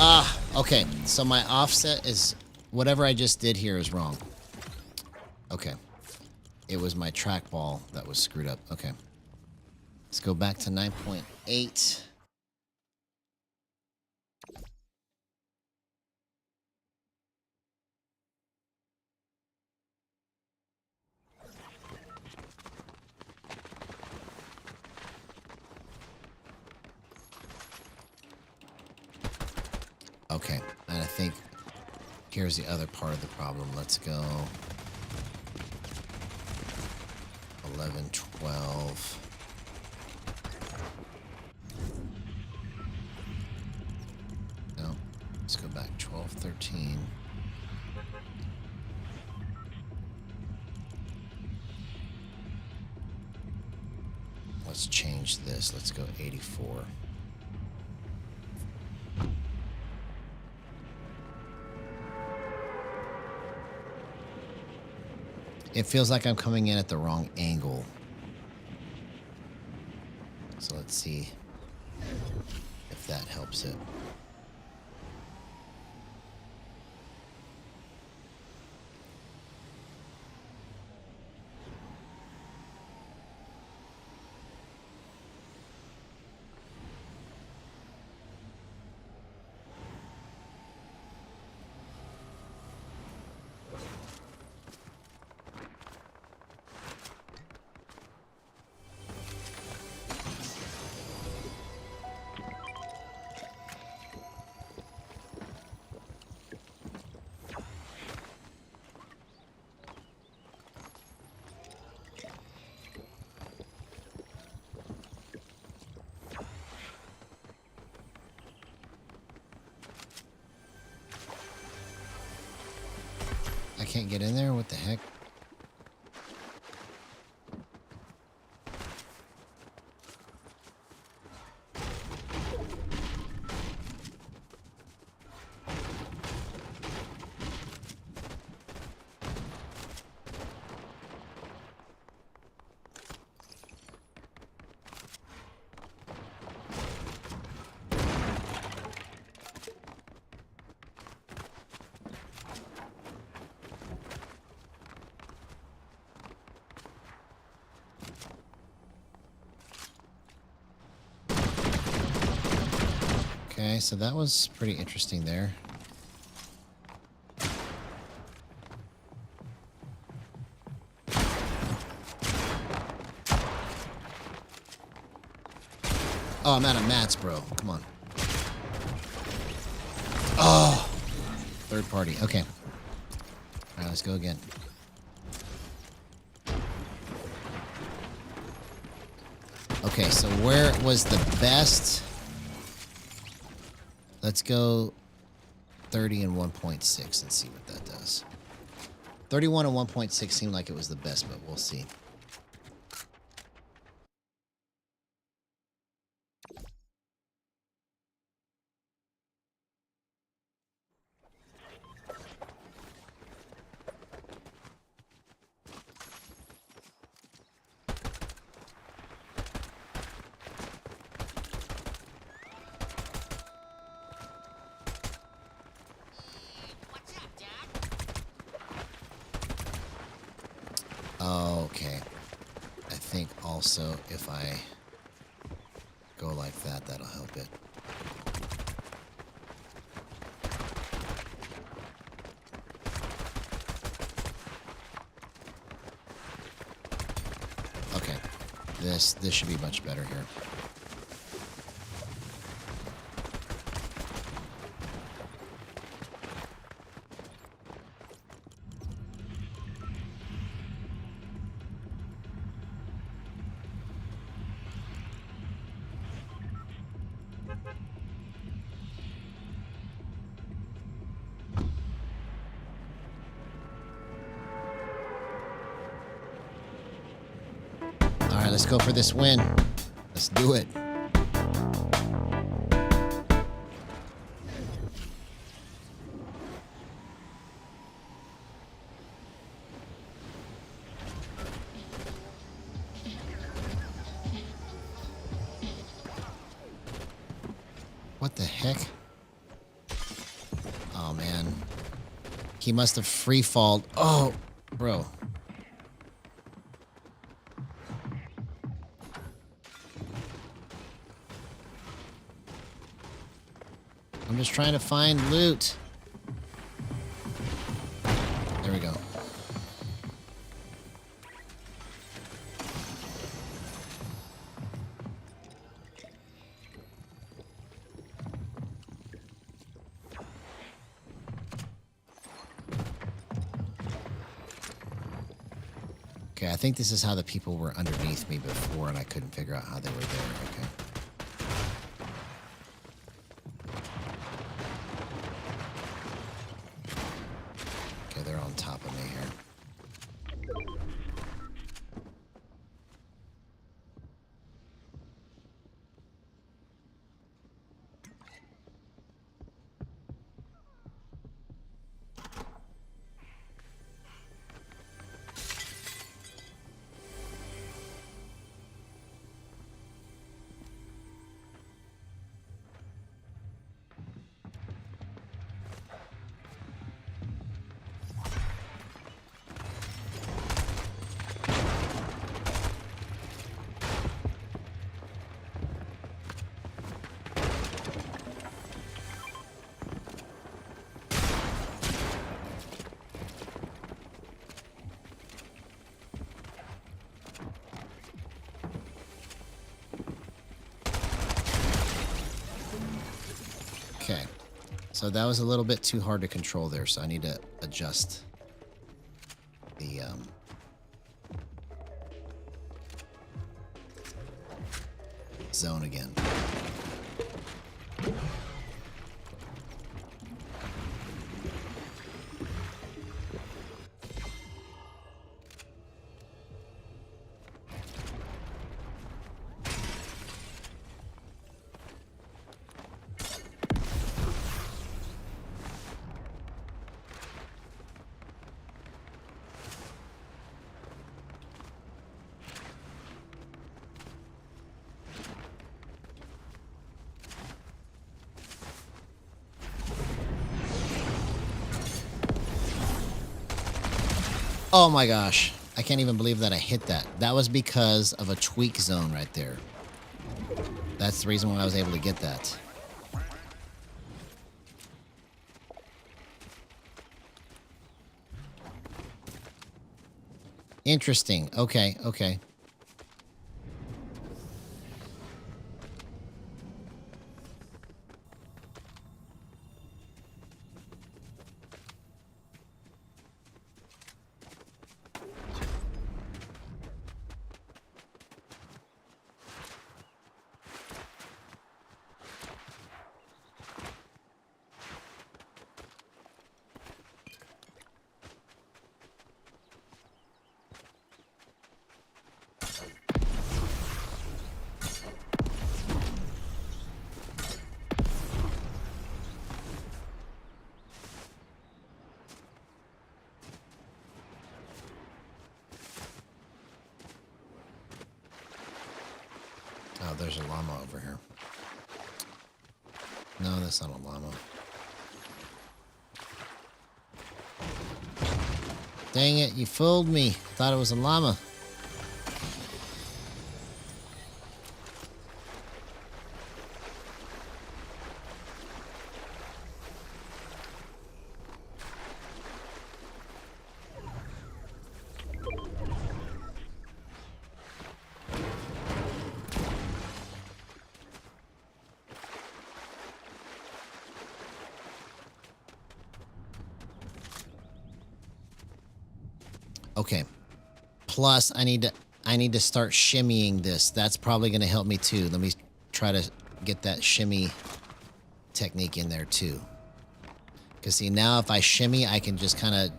Ah, okay. So my offset is whatever I just did here is wrong. Okay. It was my trackball that was screwed up. Okay. Let's go back to 9.8. Okay. And I think here's the other part of the problem. Let's go 11, 12. No. Let's go back 12, 13. Let's change this. Let's go 84. It feels like I'm coming in at the wrong angle. So let's see if that helps it. I can't get in there? What the heck? Okay, so that was pretty interesting there. Oh, I'm out of mats, bro. Come on. Oh! Third party. Okay. All right, let's go again. Okay, so where was the best? Let's go 30 and 1.6 and see what that does. 31 and 1.6 seemed like it was the best, but we'll see. Okay. I think also if I go like that, that'll help it. Okay. This should be much better here. All right, let's go for this win. Let's do it. What the heck? Oh, man. He must have free-falled. Oh, bro. I'm just trying to find loot. There we go. Okay, I think this is how the people were underneath me before and I couldn't figure out how they were there. Okay. Okay, they're on top of me here. Okay, so that was a little bit too hard to control there, so I need to adjust the zone again. Oh my gosh. I can't even believe that I hit that. That was because of a tweak zone right there. That's the reason why I was able to get that. Interesting. Okay, okay. Oh, there's a llama over here. No, that's not a llama. Dang it, you fooled me. Thought it was a llama. Okay. Plus, I need to start shimmying this. That's probably going to help me too. Let me try to get that shimmy technique in there too. Because see, now if I shimmy, I can just kind of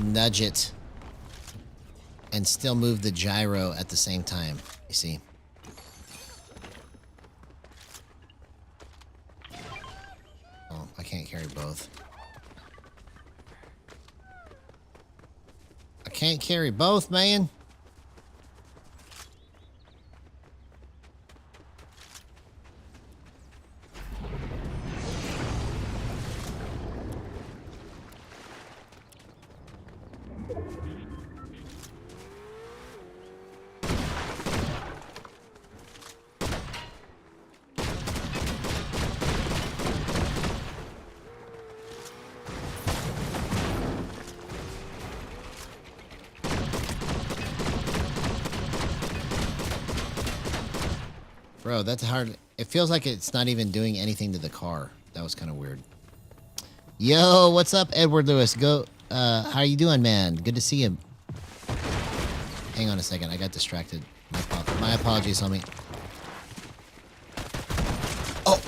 nudge it and still move the gyro at the same time. You see? Oh, I can't carry both. I can't carry both, man. Bro, that's hard. It feels like it's not even doing anything to the car. That was kind of weird. Yo, what's up, Edward Lewis? How are you doing, man? Good to see you. Hang on a second. I got distracted. My apologies, homie. Oh!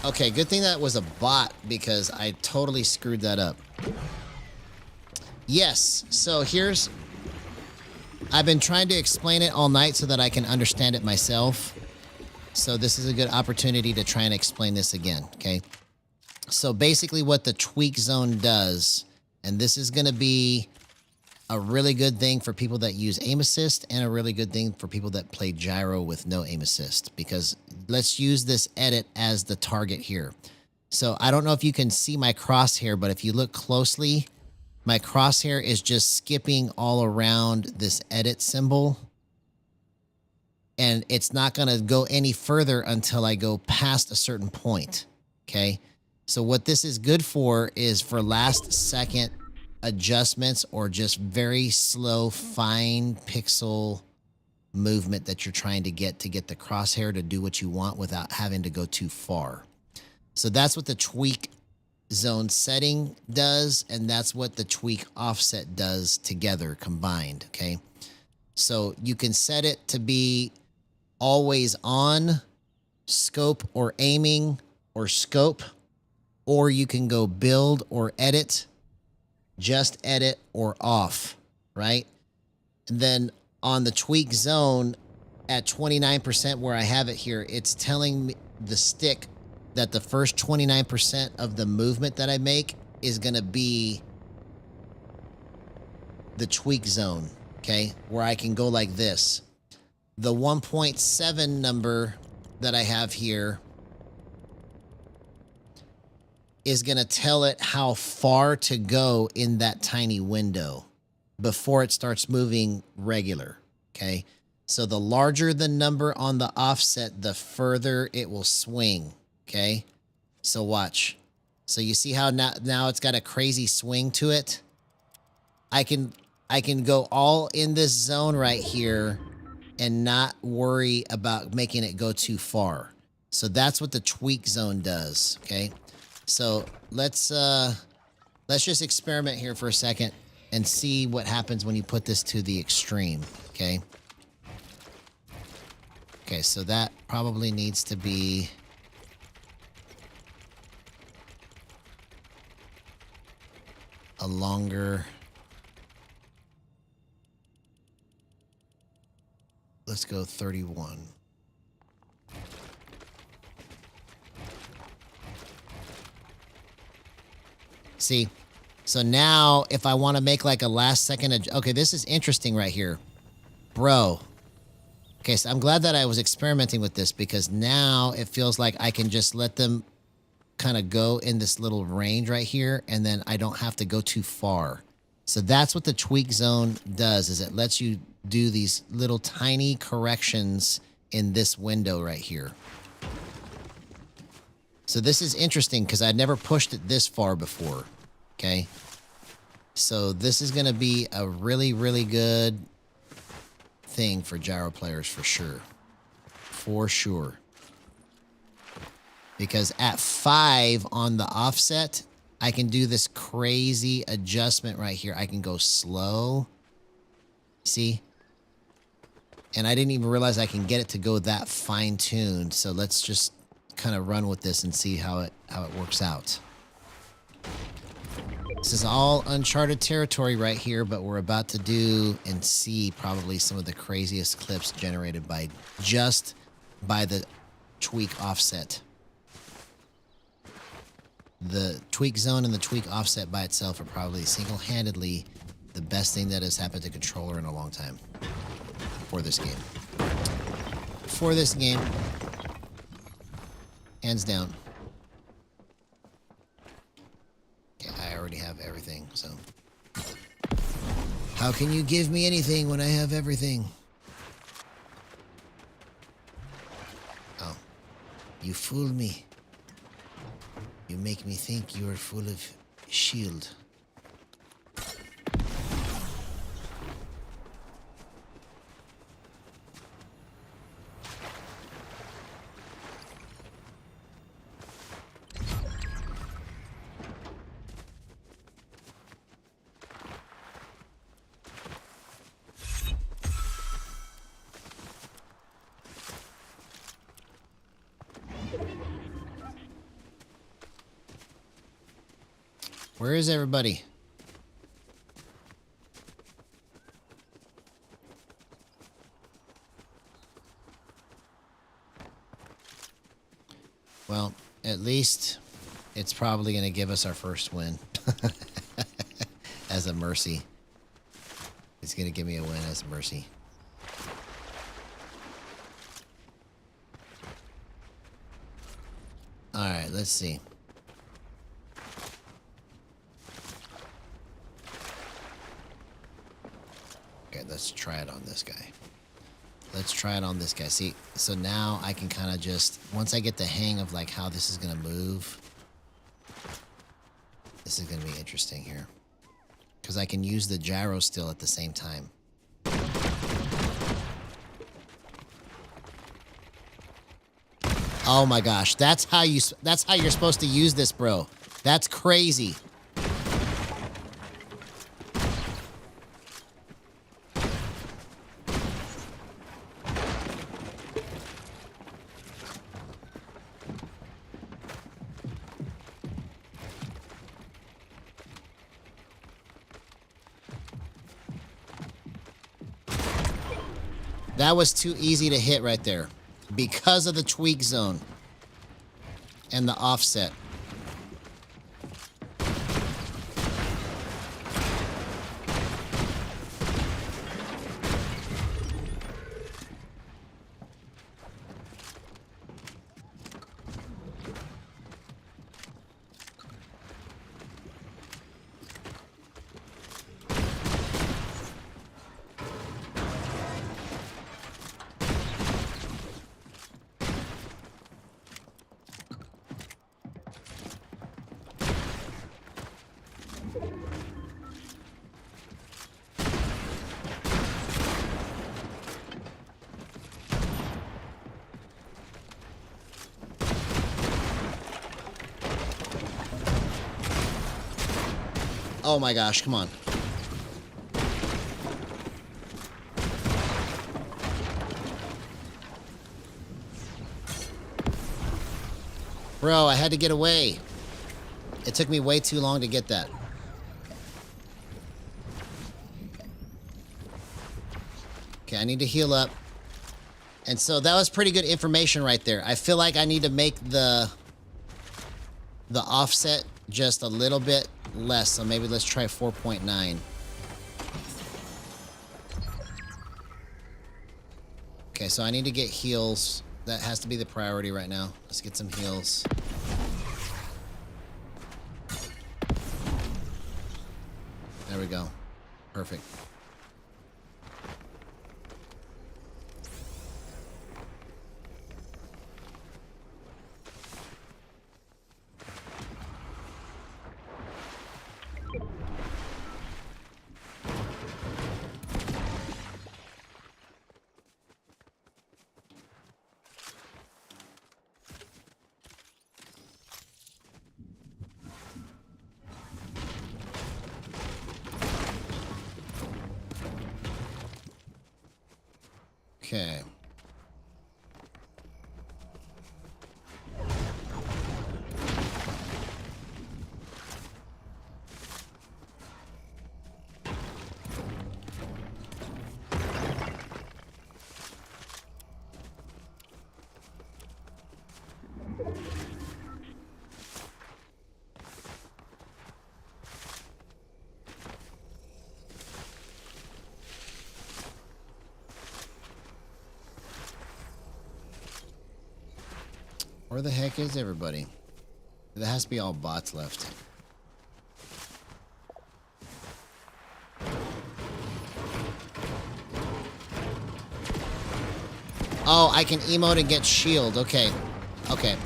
Okay, good thing that was a bot because I totally screwed that up. Yes, so here's... I've been trying to explain it all night so that I can understand it myself. So this is a good opportunity to try and explain this again, okay? So basically what the tweak zone does, and this is going to be a really good thing for people that use aim assist and a really good thing for people that play gyro with no aim assist, because let's use this edit as the target here. So I don't know if you can see my crosshair, but if you look closely, my crosshair is just skipping all around this edit symbol. And it's not going to go any further until I go past a certain point. Okay. So what this is good for is for last second adjustments or just very slow, fine pixel movement that you're trying to get the crosshair to do what you want without having to go too far. So that's what the tweak zone setting does, and that's what the tweak offset does together combined. Okay, so you can set it to be always on, scope or aiming, or scope, or you can go build or edit, just edit, or off, right? And then on the tweak zone at 29% where I have it here, it's telling me the stick that the first 29% of the movement that I make is going to be the tweak zone, okay? Where I can go like this. The 1.7 number that I have here is going to tell it how far to go in that tiny window before it starts moving regular, okay? So the larger the number on the offset, the further it will swing. Okay, so watch. So you see how now it's got a crazy swing to it? I can go all in this zone right here and not worry about making it go too far. So that's what the tweak zone does, okay? So let's just experiment here for a second and see what happens when you put this to the extreme, okay? Okay, so that probably needs to be a longer... Let's go 31. See? So now if I want to make like a last second... Okay, this is interesting right here. Bro. Okay, so I'm glad that I was experimenting with this because now it feels like I can just let them kind of go in this little range right here and then I don't have to go too far. So that's what the tweak zone does, is it lets you do these little tiny corrections in this window right here. So this is interesting because I'd never pushed it this far before, okay? So this is going to be a really, really good thing for gyro players for sure. For sure. Because at 5 on the offset, I can do this crazy adjustment right here. I can go slow. See? And I didn't even realize I can get it to go that fine-tuned. So let's just kind of run with this and see how it works out. This is all uncharted territory right here, but we're about to do and see probably some of the craziest clips generated by just by the tweak offset. The tweak zone and the tweak offset by itself are probably single-handedly the best thing that has happened to controller in a long time for this game. For this game, hands down. Okay, I already have everything, so. How can you give me anything when I have everything? Oh, you fooled me. You make me think you are full of shield. Where is everybody? Well, at least it's probably going to give us our first win. As a mercy. It's going to give me a win as a mercy. Alright, let's see. Okay, let's try it on this guy. Let's try it on this guy. See, so now I can kind of just, once I get the hang of like how this is going to move, this is going to be interesting here. Because I can use the gyro still at the same time. Oh my gosh, that's how you're supposed to use this, bro. That's crazy. That was too easy to hit right there because of the tweak zone and the offset. Oh my gosh, come on. Bro, I had to get away. It took me way too long to get that. Okay, I need to heal up. And so that was pretty good information right there. I feel like I need to make the offset just a little bit less. So maybe let's try 4.9. Okay, so I need to get heals. That has to be the priority right now. Let's get some heals. There we go. Perfect. Okay. Where the heck is everybody? There has to be all bots left. Oh, I can emote and get shield. Okay. Okay.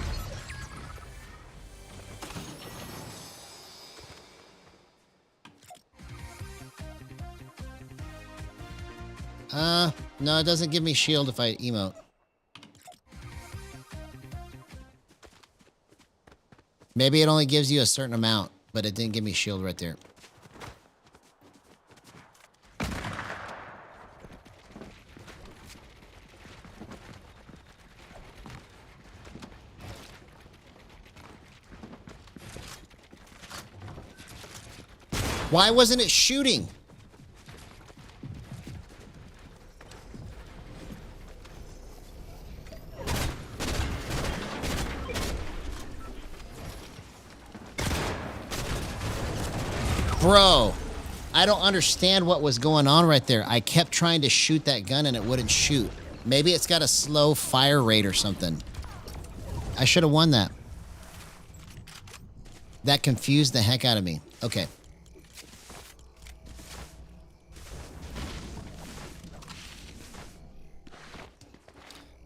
No, it doesn't give me shield if I emote. Maybe it only gives you a certain amount, but it didn't give me shield right there. Why wasn't it shooting? Bro, I don't understand what was going on right there. I kept trying to shoot that gun and it wouldn't shoot. Maybe it's got a slow fire rate or something. I should have won that. That confused the heck out of me. Okay.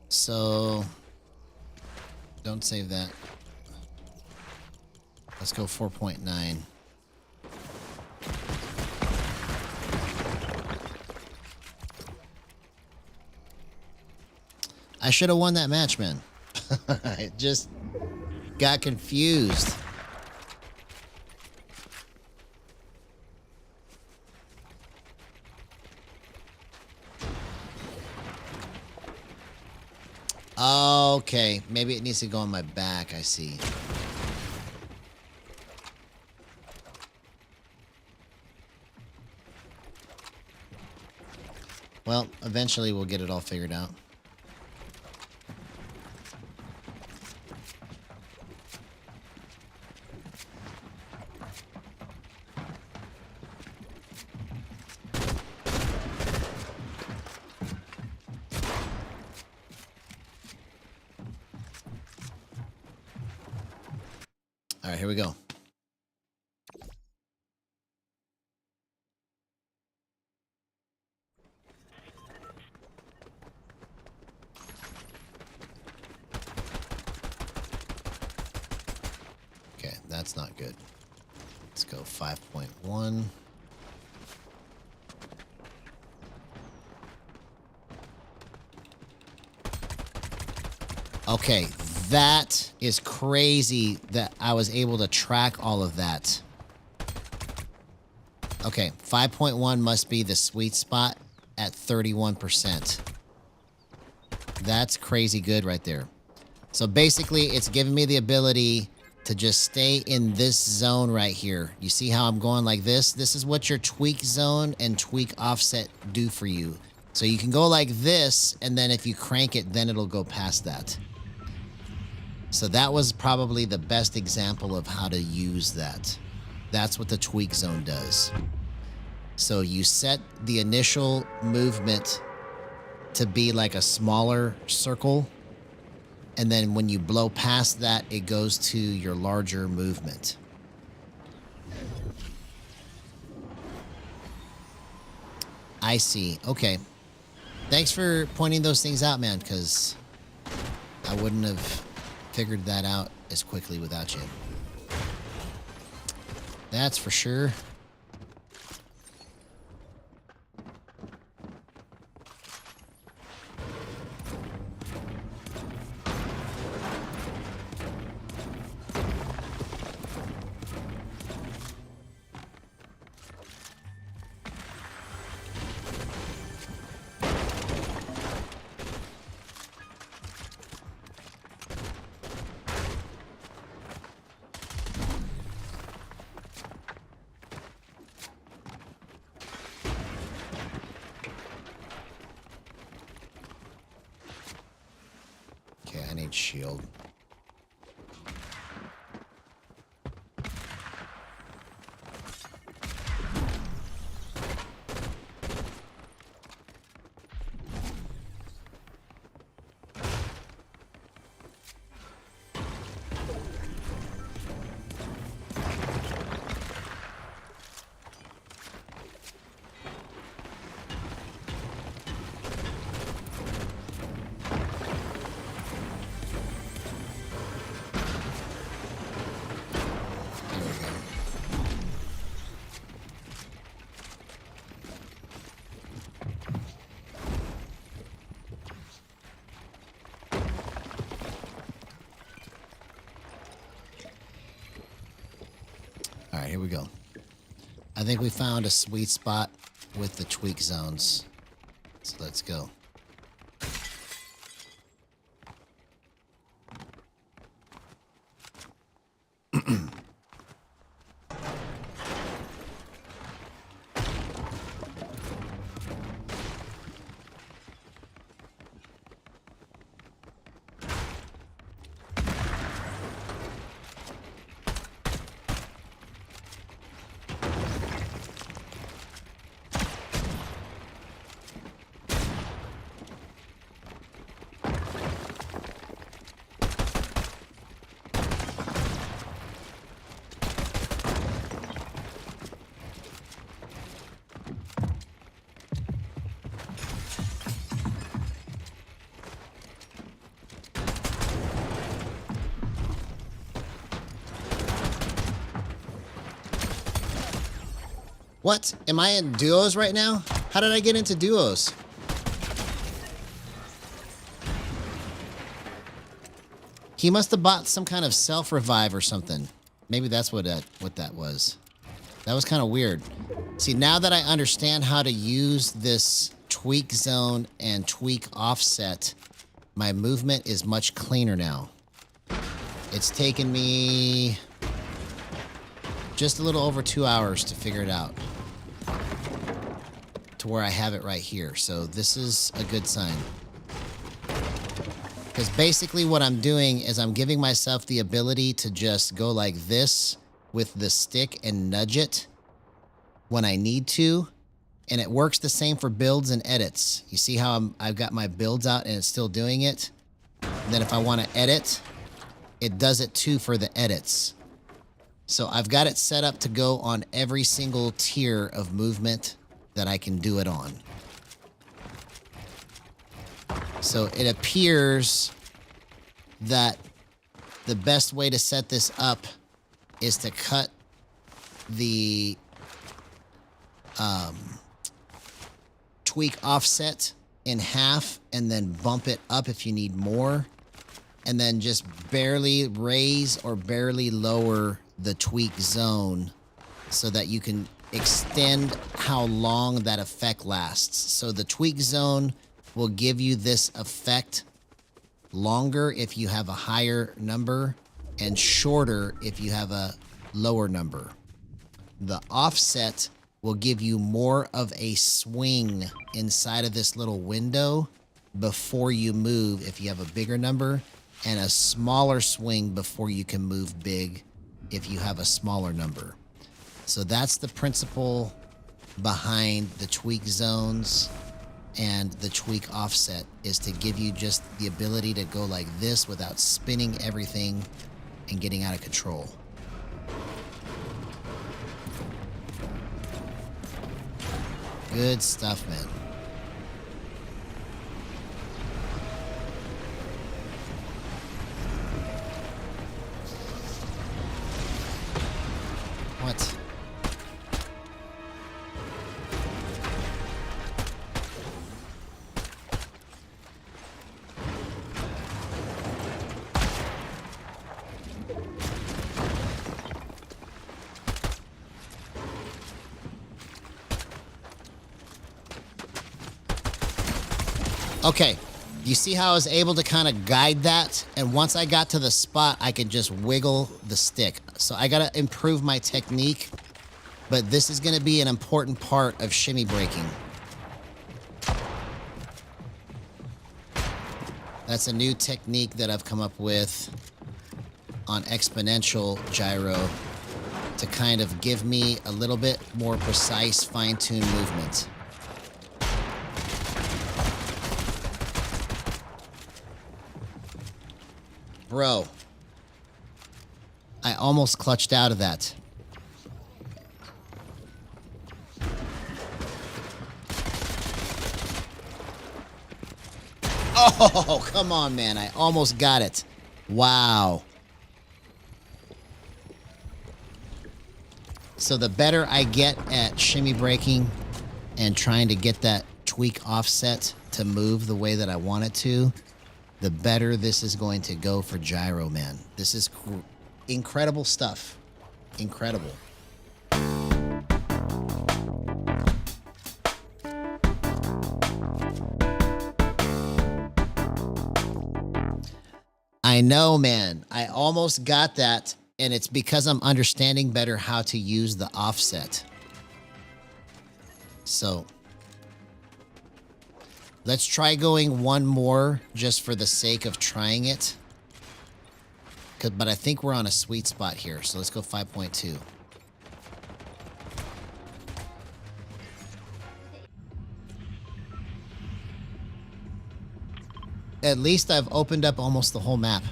So, don't save that. Let's go 4.9. I should have won that match, man. I just got confused. Okay, maybe it needs to go on my back, I see. Well, eventually we'll get it all figured out. All right, here we go. Okay, that's not good. Let's go 5.1. Okay, that is crazy that I was able to track all of that. Okay, 5.1 must be the sweet spot at 31%. That's crazy good right there. So basically, it's giving me the ability to just stay in this zone right here. You see how I'm going like this? This is what your tweak zone and tweak offset do for you. So you can go like this, and then if you crank it, then it'll go past that. So that was probably the best example of how to use that. That's what the tweak zone does. So you set the initial movement to be like a smaller circle, and then when you blow past that, it goes to your larger movement. I see. Okay. Thanks for pointing those things out, man, because I wouldn't have figured that out as quickly without you. That's for sure. Okay, I need shield. All right, here we go. I think we found a sweet spot with the tweak zones. So let's go. What? Am I in duos right now? How did I get into duos? He must have bought some kind of self-revive or something. Maybe that's what that was. That was kind of weird. See, now that I understand how to use this tweak zone and tweak offset, my movement is much cleaner now. It's taken me just a little over 2 hours to figure it out, to where I have it right here. So this is a good sign. Because basically what I'm doing is I'm giving myself the ability to just go like this with the stick and nudge it when I need to. And it works the same for builds and edits. You see how I've got my builds out and it's still doing it? And then if I want to edit, it does it too for the edits. So I've got it set up to go on every single tier of movement that I can do it on. So it appears that the best way to set this up is to cut the tweak offset in half and then bump it up if you need more, and then just barely raise or barely lower the tweak zone so that you can extend how long that effect lasts. So the tweak zone will give you this effect longer if you have a higher number and shorter if you have a lower number. The offset will give you more of a swing inside of this little window before you move if you have a bigger number, and a smaller swing before you can move big if you have a smaller number. So that's the principle behind the tweak zones and the tweak offset, is to give you just the ability to go like this without spinning everything and getting out of control. Good stuff, man. What? Okay, you see how I was able to kind of guide that? And once I got to the spot, I could just wiggle the stick. So I got to improve my technique, but this is going to be an important part of shimmy breaking. That's a new technique that I've come up with on Exponential Gyro to kind of give me a little bit more precise, fine-tuned movement. Bro, I almost clutched out of that. Oh, come on, man. I almost got it. Wow. So the better I get at shimmy breaking and trying to get that tweak offset to move the way that I want it to, the better this is going to go for gyro, man. This is incredible stuff. Incredible. I know, man. I almost got that, and it's because I'm understanding better how to use the offset. So let's try going one more just for the sake of trying it. But I think we're on a sweet spot here, so let's go 5.2. At least I've opened up almost the whole map.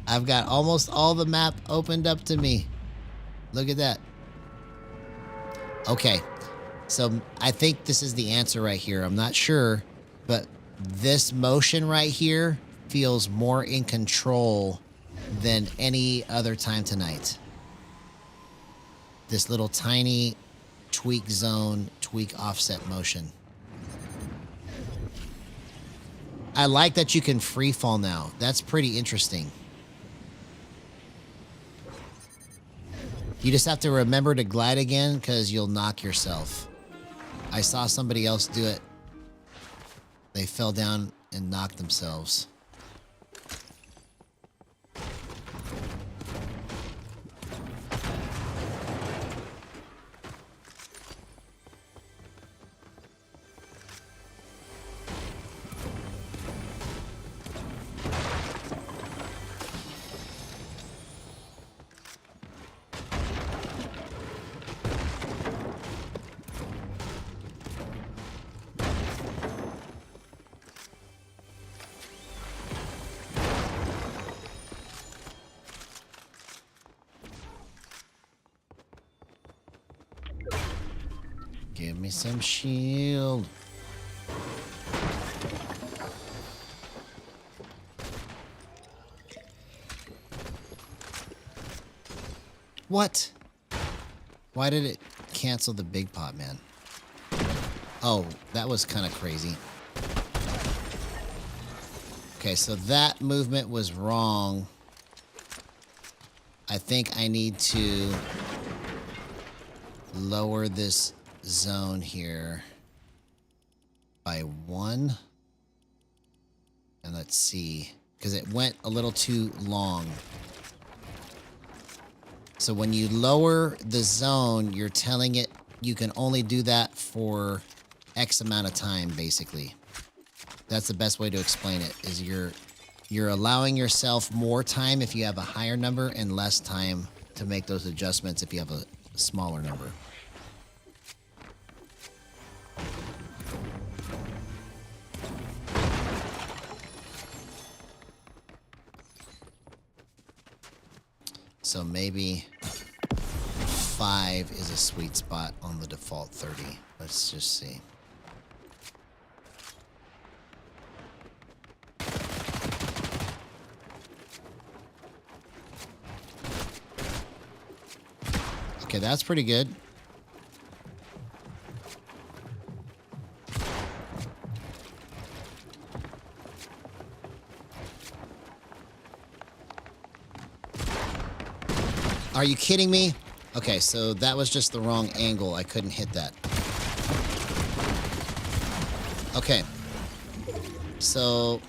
I've got almost all the map opened up to me. Look at that. Okay. So I think this is the answer right here. I'm not sure, but this motion right here feels more in control than any other time tonight. This little tiny tweak zone, tweak offset motion. I like that you can free fall now. That's pretty interesting. You just have to remember to glide again because you'll knock yourself. I saw somebody else do it. They fell down and knocked themselves. Give me some shield. What? Why did it cancel the big pot, man? Oh, that was kind of crazy. Okay, so that movement was wrong. I think I need to lower this zone here by 1. And let's see, because it went a little too long. So when you lower the zone, you're telling it you can only do that for X amount of time, basically. That's the best way to explain it, is you're allowing yourself more time if you have a higher number and less time to make those adjustments if you have a smaller number. So maybe 5 is a sweet spot on the default 30. Let's just see. Okay, that's pretty good. Are you kidding me? Okay, so that was just the wrong angle. I couldn't hit that. Okay. So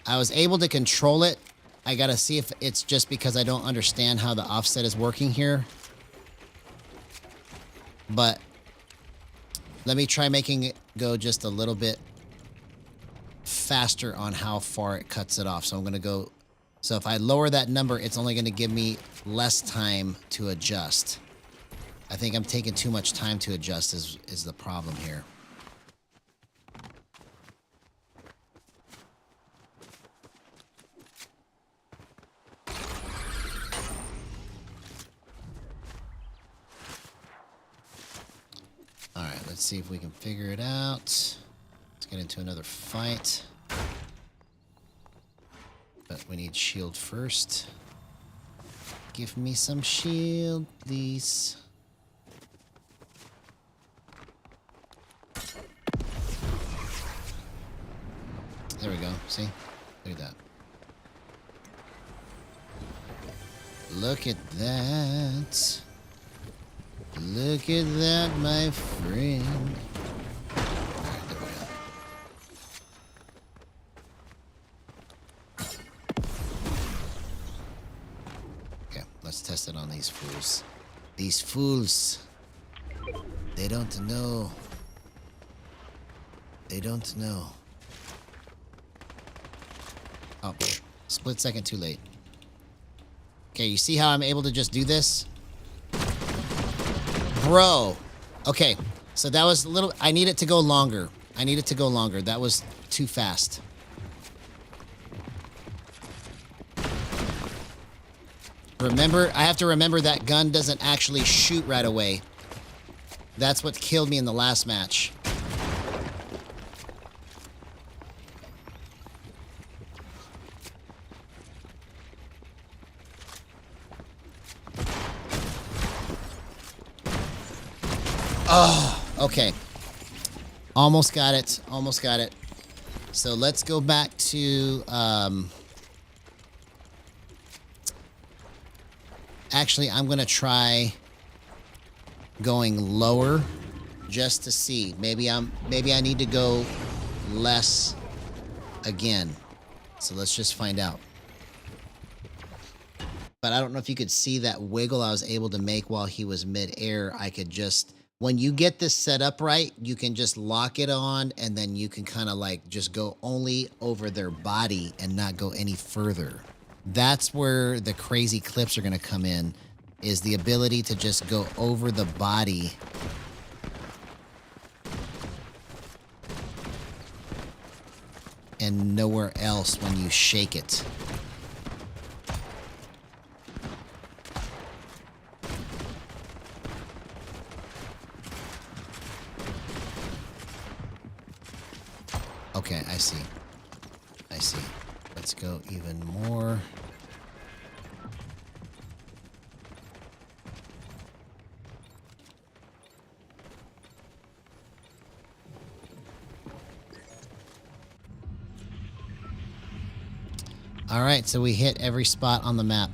I was able to control it. I gotta see if it's just because I don't understand how the offset is working here. But let me try making it go just a little bit faster on how far it cuts it off. So I'm gonna go... So if I lower that number, it's only going to give me less time to adjust. I think I'm taking too much time to adjust is the problem here. All right, let's see if we can figure it out. Let's get into another fight. But we need shield first. Give me some shield, please. There we go. See? Look at that. Look at that. Look at that, my friend. Let's test it on these fools. These fools. They don't know. They don't know. Oh, split second too late. Okay, you see how I'm able to just do this? Bro. Okay, so that was a little... I need it to go longer. I need it to go longer. That was too fast. Remember, I have to remember that gun doesn't actually shoot right away. That's what killed me in the last match. Oh, okay. Almost got it. Almost got it. So let's go back to... Actually, I'm going to try going lower just to see. Maybe I need to go less again. So let's just find out. But I don't know if you could see that wiggle I was able to make while he was mid-air. I could just... When you get this set up right, you can just lock it on and then you can kind of like just go only over their body and not go any further. That's where the crazy clips are going to come in, is the ability to just go over the body. And nowhere else when you shake it. Okay, I see. I see. Let's go even more. All right, so we hit every spot on the map.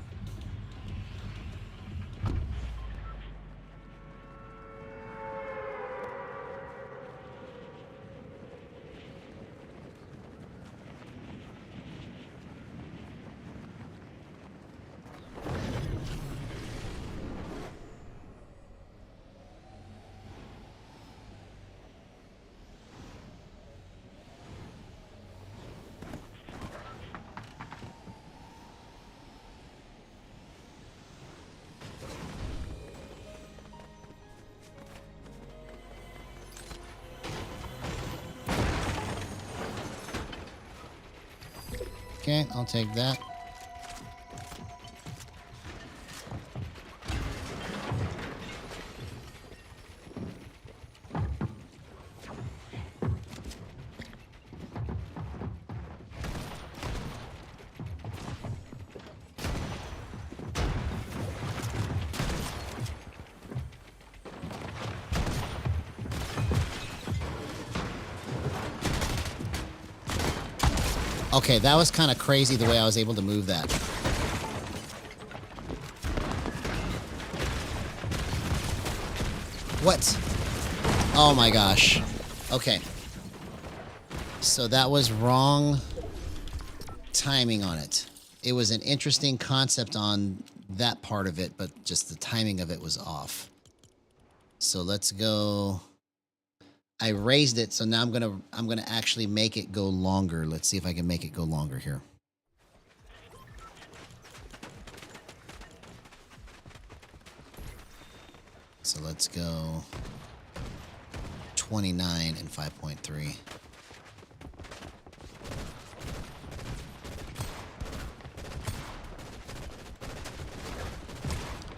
Okay, I'll take that. Okay, that was kind of crazy the way I was able to move that. What? Oh my gosh. Okay. So that was wrong timing on it. It was an interesting concept on that part of it, but just the timing of it was off. So let's go. I raised it, so now I'm gonna actually make it go longer. Let's see if I can make it go longer here. So let's go 29 and 5.3.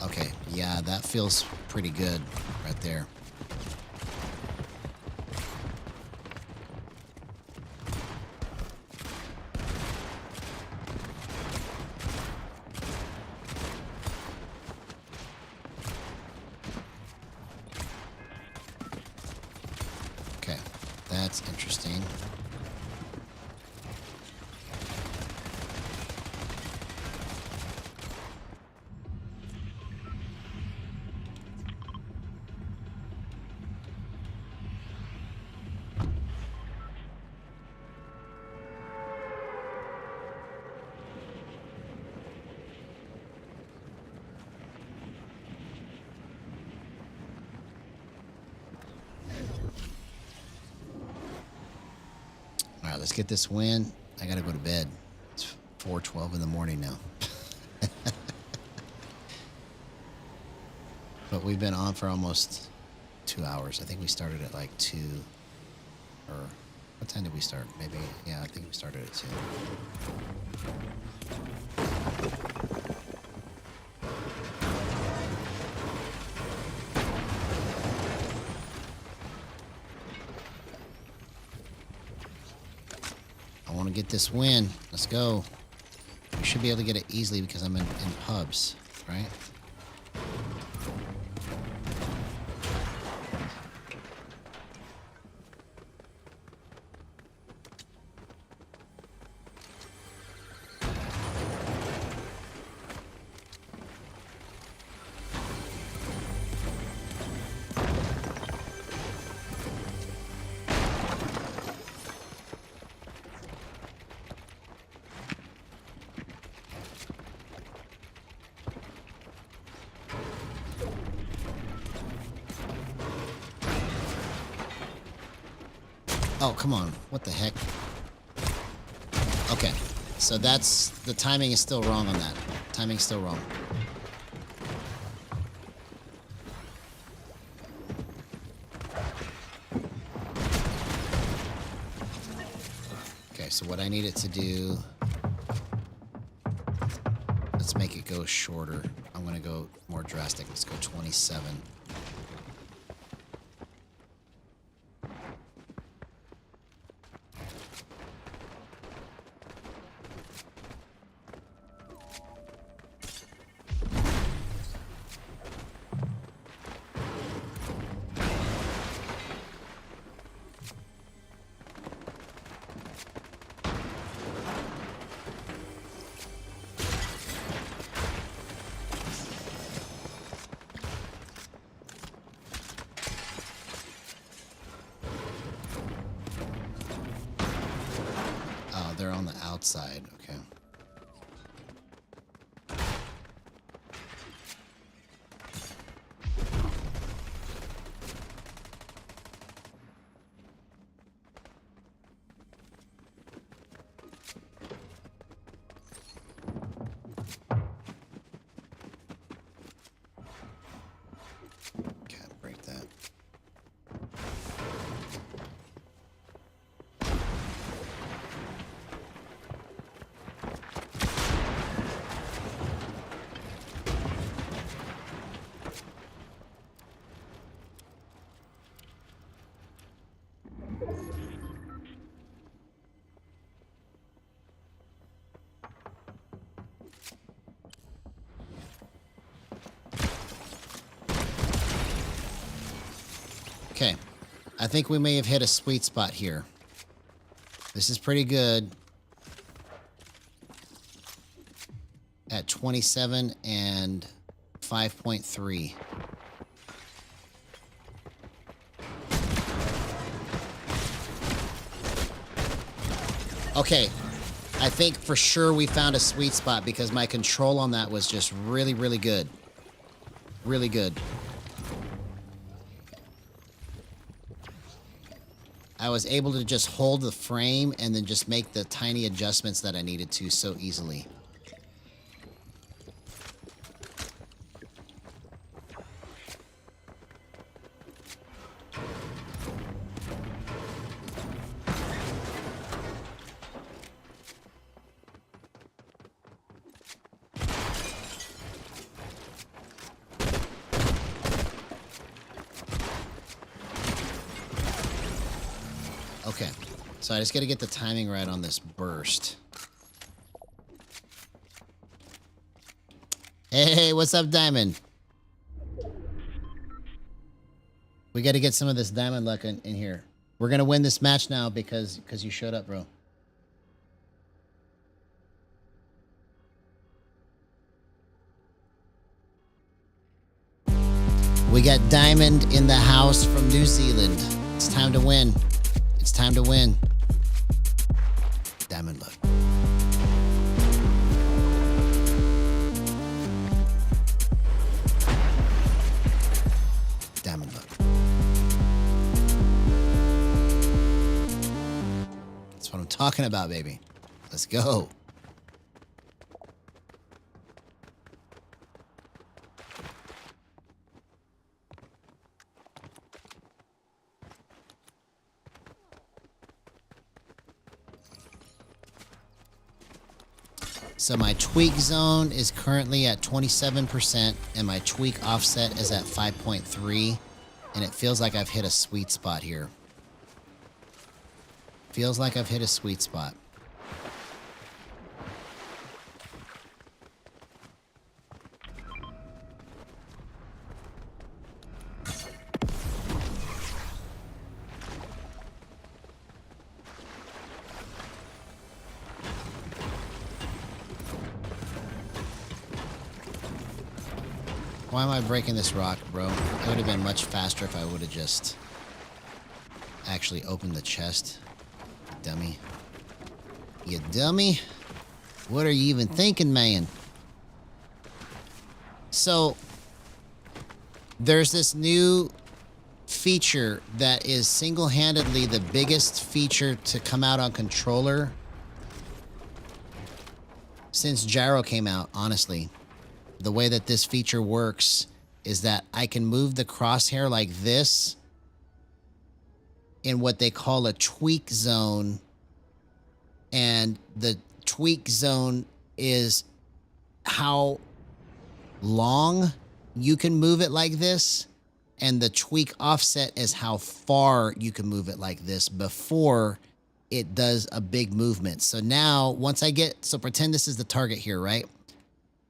Okay, yeah, that feels pretty good right there. Okay, that's interesting. All right, let's get this win. I gotta go to bed. It's 4:12 in the morning now. But we've been on for almost 2 hours. I think we started at like 2, or what time did we start? Maybe, yeah, I think we started at 2. I want to get this win. Let's go. We should be able to get it easily because I'm in pubs, right? Oh, come on. What the heck? Okay. So that's... the timing is still wrong on that. Timing's still wrong. Okay, so what I need it to do... let's make it go shorter. I'm going to go more drastic. Let's go 27. They're on the outside. Okay. Can't break that. Okay. I think we may have hit a sweet spot here. This is pretty good. At 27 and 5.3. Okay. I think for sure we found a sweet spot because my control on that was just really, really good. Really good. I was able to just hold the frame and then just make the tiny adjustments that I needed to so easily. Okay, so I just got to get the timing right on this burst. Hey, what's up, Diamond? We got to get some of this diamond luck in here. We're going to win this match now because you showed up, bro. We got Diamond in the house from New Zealand. It's time to win. It's time to win. Diamond luck. Diamond luck. That's what I'm talking about, baby. Let's go. So my tweak zone is currently at 27% and my tweak offset is at 5.3, and it feels like I've hit a sweet spot here. Feels like I've hit a sweet spot. Why am I breaking this rock, bro? It would have been much faster if I would have just actually opened the chest. Dummy. You dummy? What are you even thinking, man? So, there's this new feature that is single-handedly the biggest feature to come out on controller since Gyro came out, honestly. The way that this feature works is that I can move the crosshair like this in what they call a tweak zone. And the tweak zone is how long you can move it like this. And the tweak offset is how far you can move it like this before it does a big movement. So now once I get, so pretend this is the target here, right?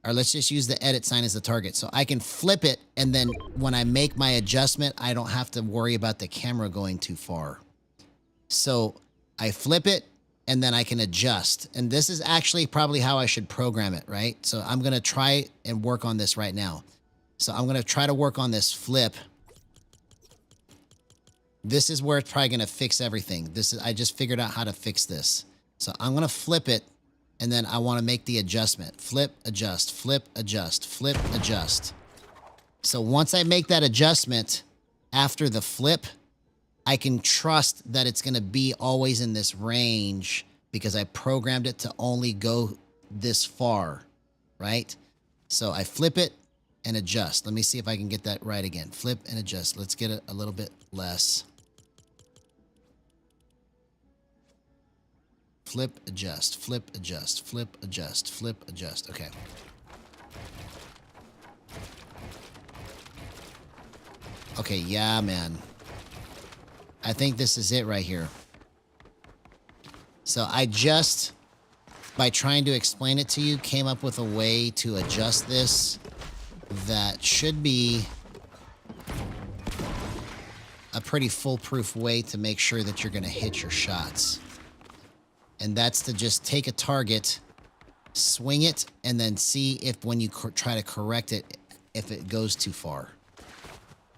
Or let's just use the edit sign as the target. So I can flip it, and then when I make my adjustment, I don't have to worry about the camera going too far. So I flip it, and then I can adjust. And this is actually probably how I should program it, right? So I'm going to try and work on this right now. So I'm going to try to work on this flip. This is where it's probably going to fix everything. I just figured out how to fix this. So I'm going to flip it. And then I want to make the adjustment. Flip, adjust, flip, adjust, flip, adjust. So once I make that adjustment after the flip, I can trust that it's going to be always in this range because I programmed it to only go this far, right? So I flip it and adjust. Let me see if I can get that right again. Flip and adjust. Let's get it a little bit less. Flip, adjust, flip, adjust, flip, adjust, flip, adjust. Okay. Okay, yeah, man. I think this is it right here. So I just, by trying to explain it to you, came up with a way to adjust this that should be a pretty foolproof way to make sure that you're going to hit your shots. And that's to just take a target, swing it, and then see if when you try to correct it, if it goes too far,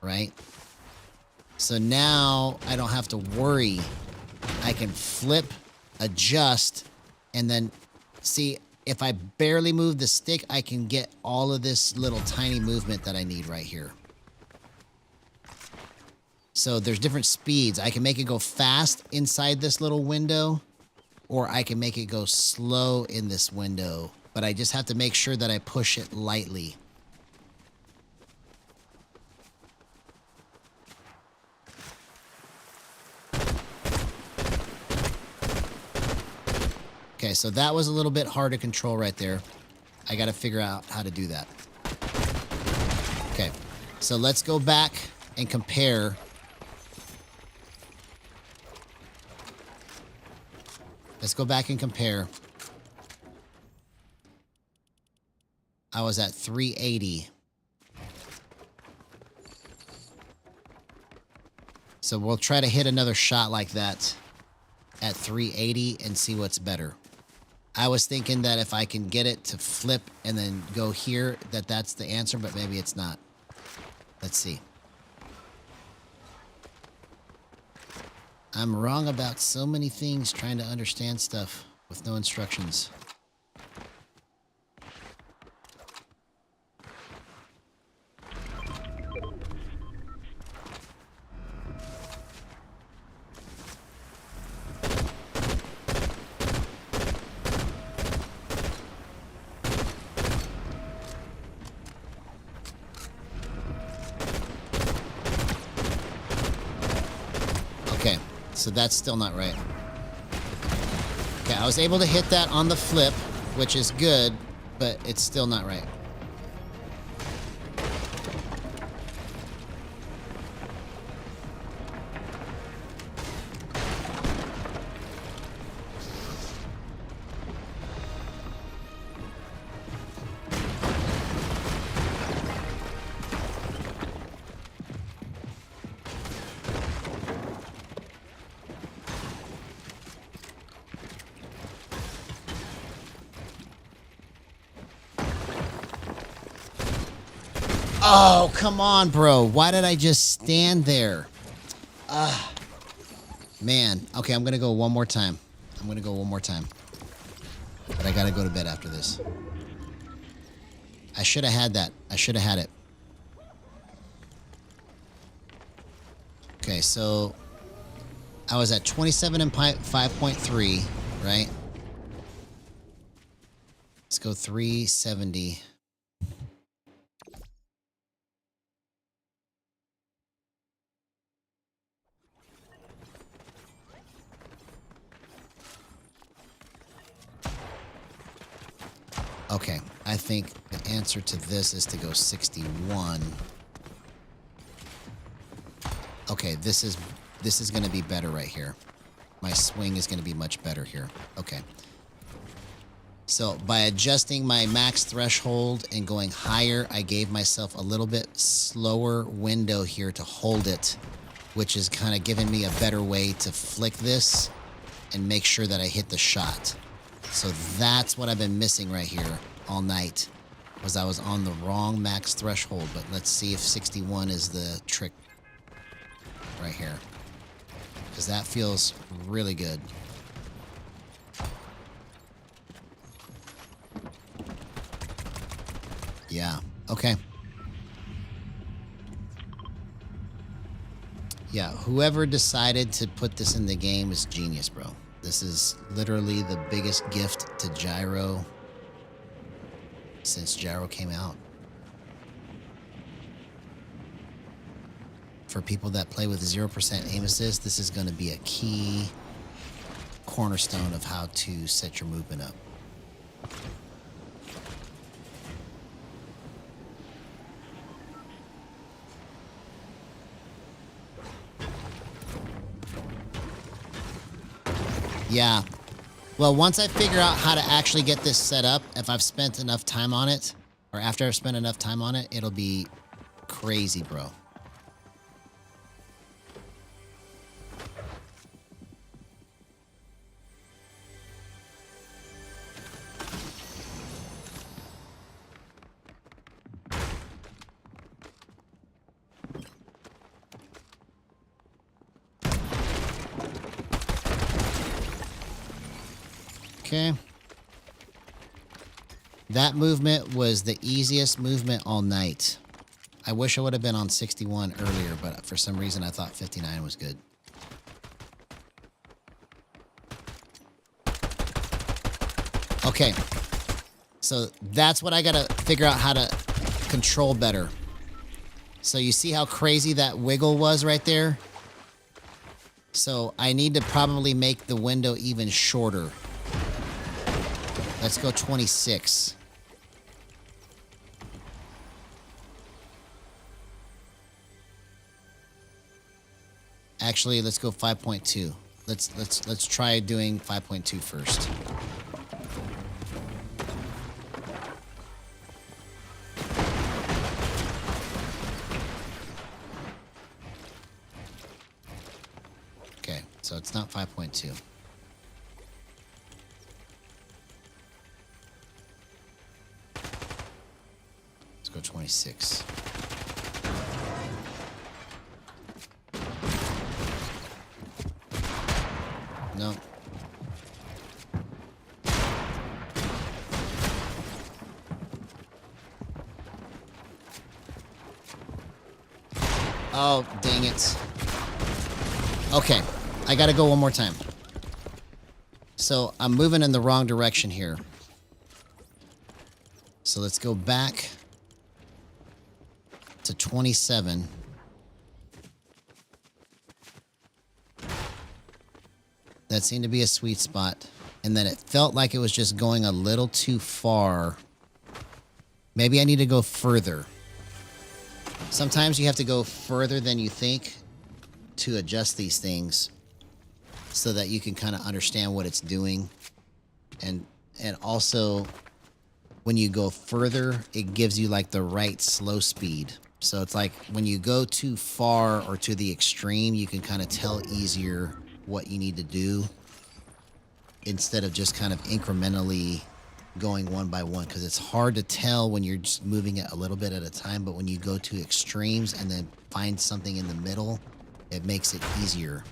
right? So now I don't have to worry. I can flip, adjust, and then see if I barely move the stick, I can get all of this little tiny movement that I need right here. So there's different speeds. I can make it go fast inside this little window, or I can make it go slow in this window, but I just have to make sure that I push it lightly. Okay, so that was a little bit hard to control right there. I got to figure out how to do that. Okay, so let's go back and compare. Let's go back and compare. I was at 380. So we'll try to hit another shot like that at 380 and see what's better. I was thinking that if I can get it to flip and then go here, that's the answer, but maybe it's not. Let's see. I'm wrong about so many things trying to understand stuff with no instructions. Okay, so that's still not right. Okay, I was able to hit that on the flip, which is good, but it's still not right. Oh, come on, bro. Why did I just stand there? Man. Okay, I'm going to go one more time. But I got to go to bed after this. I should have had that. I should have had it. Okay, so I was at 27 and 5.3, right? Let's go 370. Okay, I think the answer to this is to go 61. Okay, this is going to be better right here. My swing is going to be much better here. Okay. So by adjusting my max threshold and going higher, I gave myself a little bit slower window here to hold it, which is kind of giving me a better way to flick this and make sure that I hit the shot. So that's what I've been missing right here all night, was I was on the wrong max threshold. But let's see if 61 is the trick right here, because that feels really good. Yeah, okay. Yeah, whoever decided to put this in the game is genius, bro. This is literally the biggest gift to Gyro since Gyro came out. For people that play with 0% aim assist, this is going to be a key cornerstone of how to set your movement up. Yeah. Well, once I figure out how to actually get this set up, if I've spent enough time on it, or after I've spent enough time on it, it'll be crazy, bro. Okay. That movement was the easiest movement all night. I wish I would have been on 61 earlier, but for some reason I thought 59 was good. Okay. So that's what I got to figure out how to control better. So you see how crazy that wiggle was right there? So I need to probably make the window even shorter. Let's go 26. Actually, let's go 5.2. Let's try doing 5.2 first. Okay, so it's not 5.2. Let's go 26. No. Oh, dang it. Okay, I gotta go one more time. So I'm moving in the wrong direction here. So let's go back to 27. That seemed to be a sweet spot. And then it felt like it was just going a little too far. Maybe I need to go further. Sometimes you have to go further than you think to adjust these things so that you can kind of understand what it's doing. And also, when you go further, it gives you like the right slow speed. So it's like when you go too far or to the extreme, you can kind of tell easier what you need to do instead of just kind of incrementally going one by one, because it's hard to tell when you're just moving it a little bit at a time, but when you go to extremes and then find something in the middle, it makes it easier.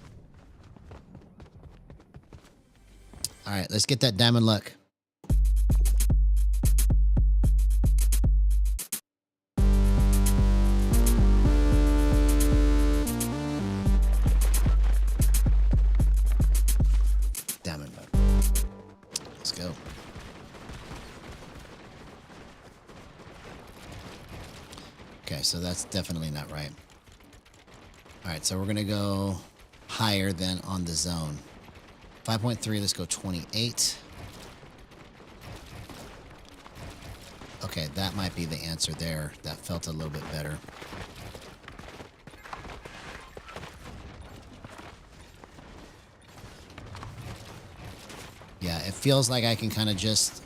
All right, let's get that diamond luck. Diamond luck. Let's go. Okay, so that's definitely not right. All right, so we're going to go higher than on the zone. 5.3, let's go 28. Okay, that might be the answer there. That felt a little bit better. Yeah, it feels like I can kind of just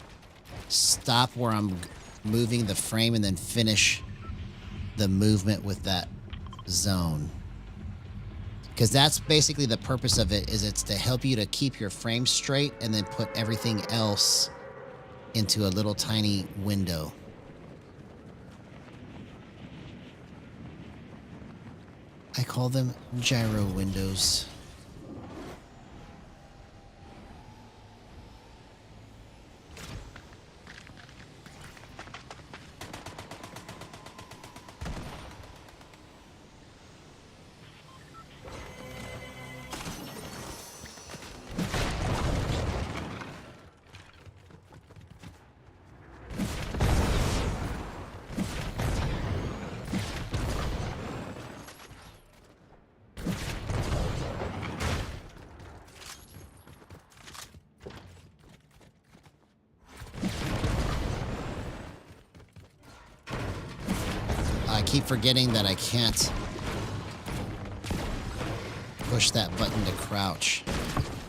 stop where I'm moving the frame and then finish the movement with that zone. Because that's basically the purpose of it, is it's to help you to keep your frame straight and then put everything else into a little tiny window. I call them gyro windows. I keep forgetting that I can't push that button to crouch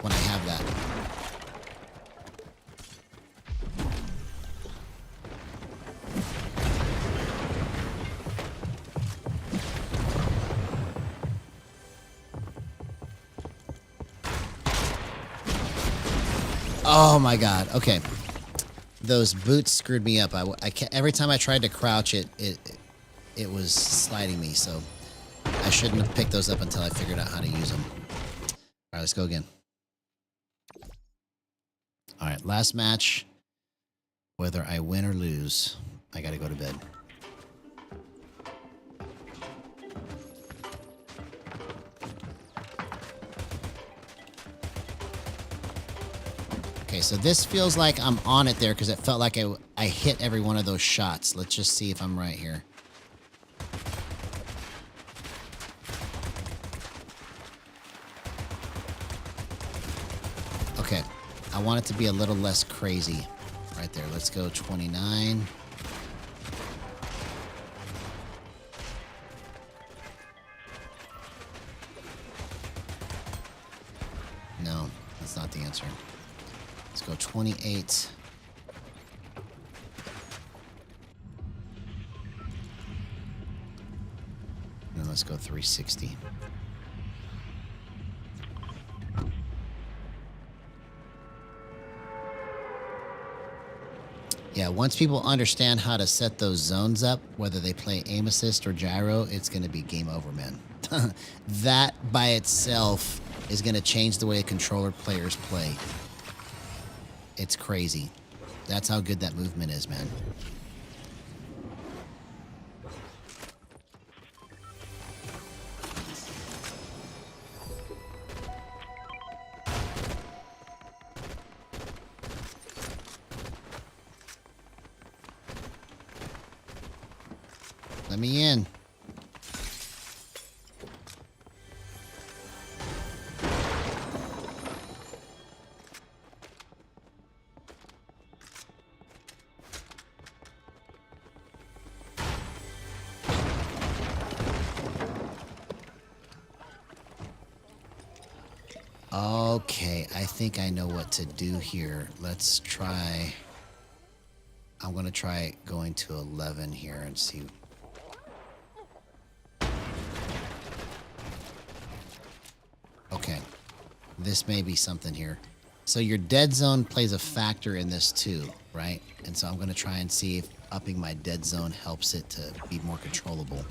when I have that. Oh my god. Okay. Those boots screwed me up. I can't, every time I tried to crouch it was sliding me, so I shouldn't have picked those up until I figured out how to use them. All right, let's go again. All right, last match. Whether I win or lose, I gotta go to bed. Okay, so this feels like I'm on it there because it felt like I hit every one of those shots. Let's just see if I'm right here. Okay, I want it to be a little less crazy. Right there, let's go 29. No, that's not the answer. Let's go 28. And then let's go 360. Yeah, once people understand how to set those zones up, whether they play aim assist or gyro, it's going to be game over, man. That by itself is going to change the way controller players play. It's crazy. That's how good that movement is, man. Let me in. Okay, I think I know what to do here. Let's try... I'm going to try going to 11 here and see... Okay, this may be something here. So your dead zone plays a factor in this too, right? And so I'm going to try and see if upping my dead zone helps it to be more controllable.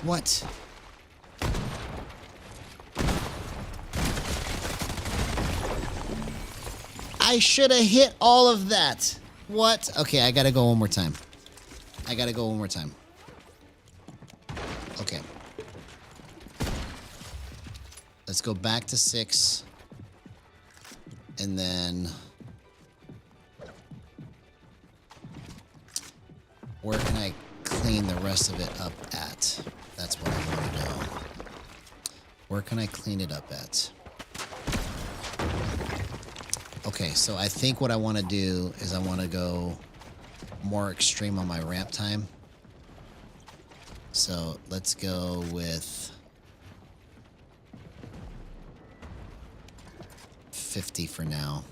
What? I should have hit all of that. What? Okay, I gotta go one more time. Okay. Let's go back to 6. And then... where can I clean the rest of it up at? That's what I want to know. Where can I clean it up at? Okay, so I think what I want to do is I want to go more extreme on my ramp time. So let's go with 50 for now.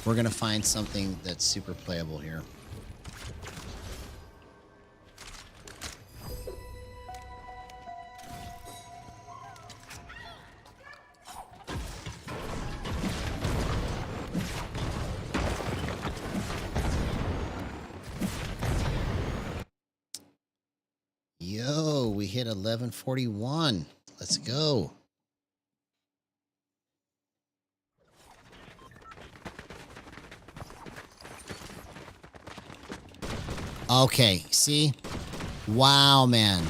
We're going to find something that's super playable here. Yo, we hit 1141. Let's go. Okay, see? Wow, man.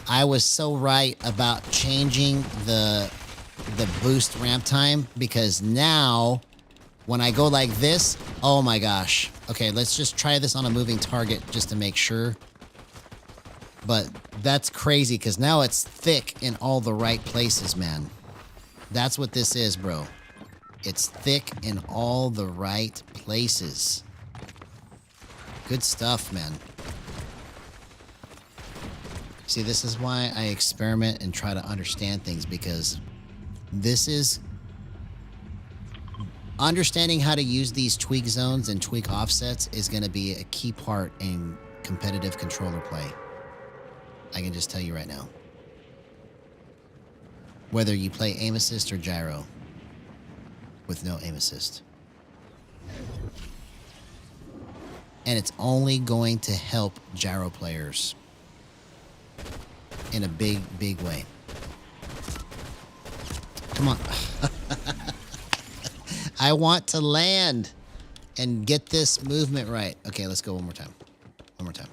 I was so right about changing the boost ramp time because now when I go like this, oh my gosh. Okay, let's just try this on a moving target just to make sure. But that's crazy because now it's thick in all the right places, man. That's what this is, bro. It's thick in all the right places. Good stuff, man. See, this is why I experiment and try to understand things, because this is understanding how to use these tweak zones and tweak offsets is going to be a key part in competitive controller play. I can just tell you right now. Whether you play aim assist or gyro with no aim assist. And it's only going to help gyro players in a big, big way. Come on. I want to land and get this movement right. Okay, let's go one more time. One more time.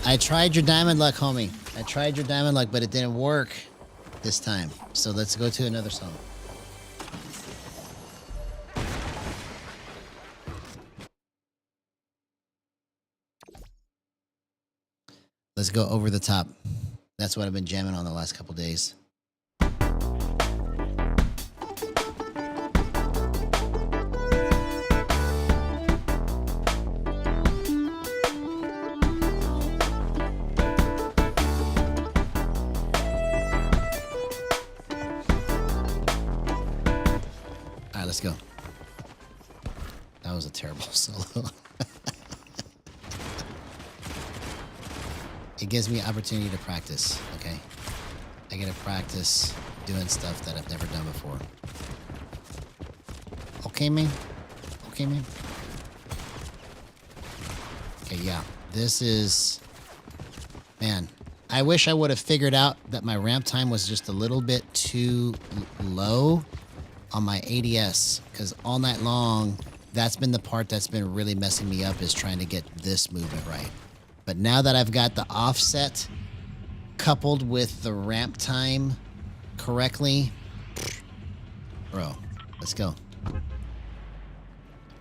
I tried your diamond luck, homie. I tried your diamond luck, but it didn't work this time. So let's go to another song. Let's go over the top. That's what I've been jamming on the last couple days. All right, let's go. That was a terrible solo. It gives me opportunity to practice, okay? I get to practice doing stuff that I've never done before. Okay, man? Okay, man? Okay, yeah. This is... Man, I wish I would have figured out that my ramp time was just a little bit too low on my ADS, because all night long, that's been the part that's been really messing me up, is trying to get this movement right. But now that I've got the offset coupled with the ramp time correctly, bro, let's go.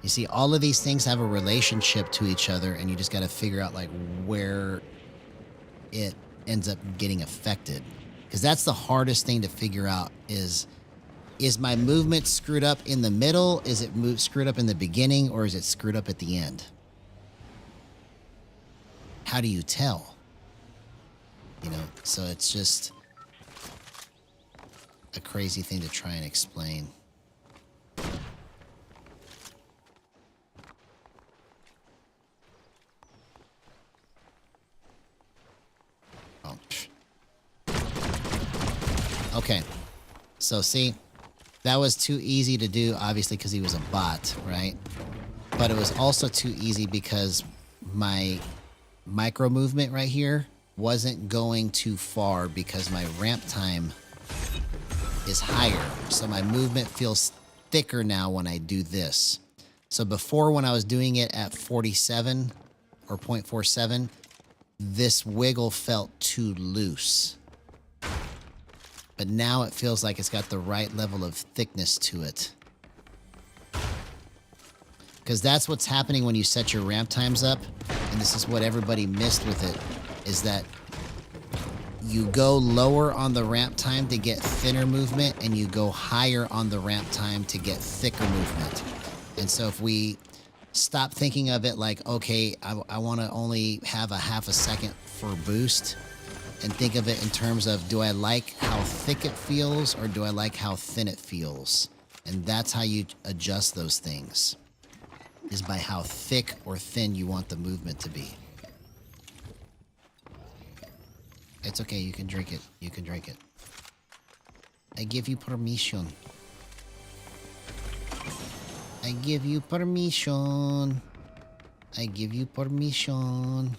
You see, all of these things have a relationship to each other, and you just got to figure out like where it ends up getting affected. Because that's the hardest thing to figure out is my movement screwed up in the middle? Is it screwed up in the beginning, or is it screwed up at the end? How do you tell? You know, so it's just a crazy thing to try and explain. Oh. Okay. So see, that was too easy to do, obviously, because he was a bot, right? But it was also too easy because my micro movement right here wasn't going too far because my ramp time is higher. So my movement feels thicker now when I do this. So before, when I was doing it at 47 or 0.47, this wiggle felt too loose. But now it feels like it's got the right level of thickness to it. Because that's what's happening when you set your ramp times up. And this is what everybody missed with it, is that you go lower on the ramp time to get thinner movement, and you go higher on the ramp time to get thicker movement. And so if we stop thinking of it like, okay, I want to only have a half a second for boost, and think of it in terms of, do I like how thick it feels, or do I like how thin it feels? And that's how you adjust those things, is by how thick or thin you want the movement to be. It's okay, you can drink it. You can drink it. I give you permission. I give you permission. I give you permission.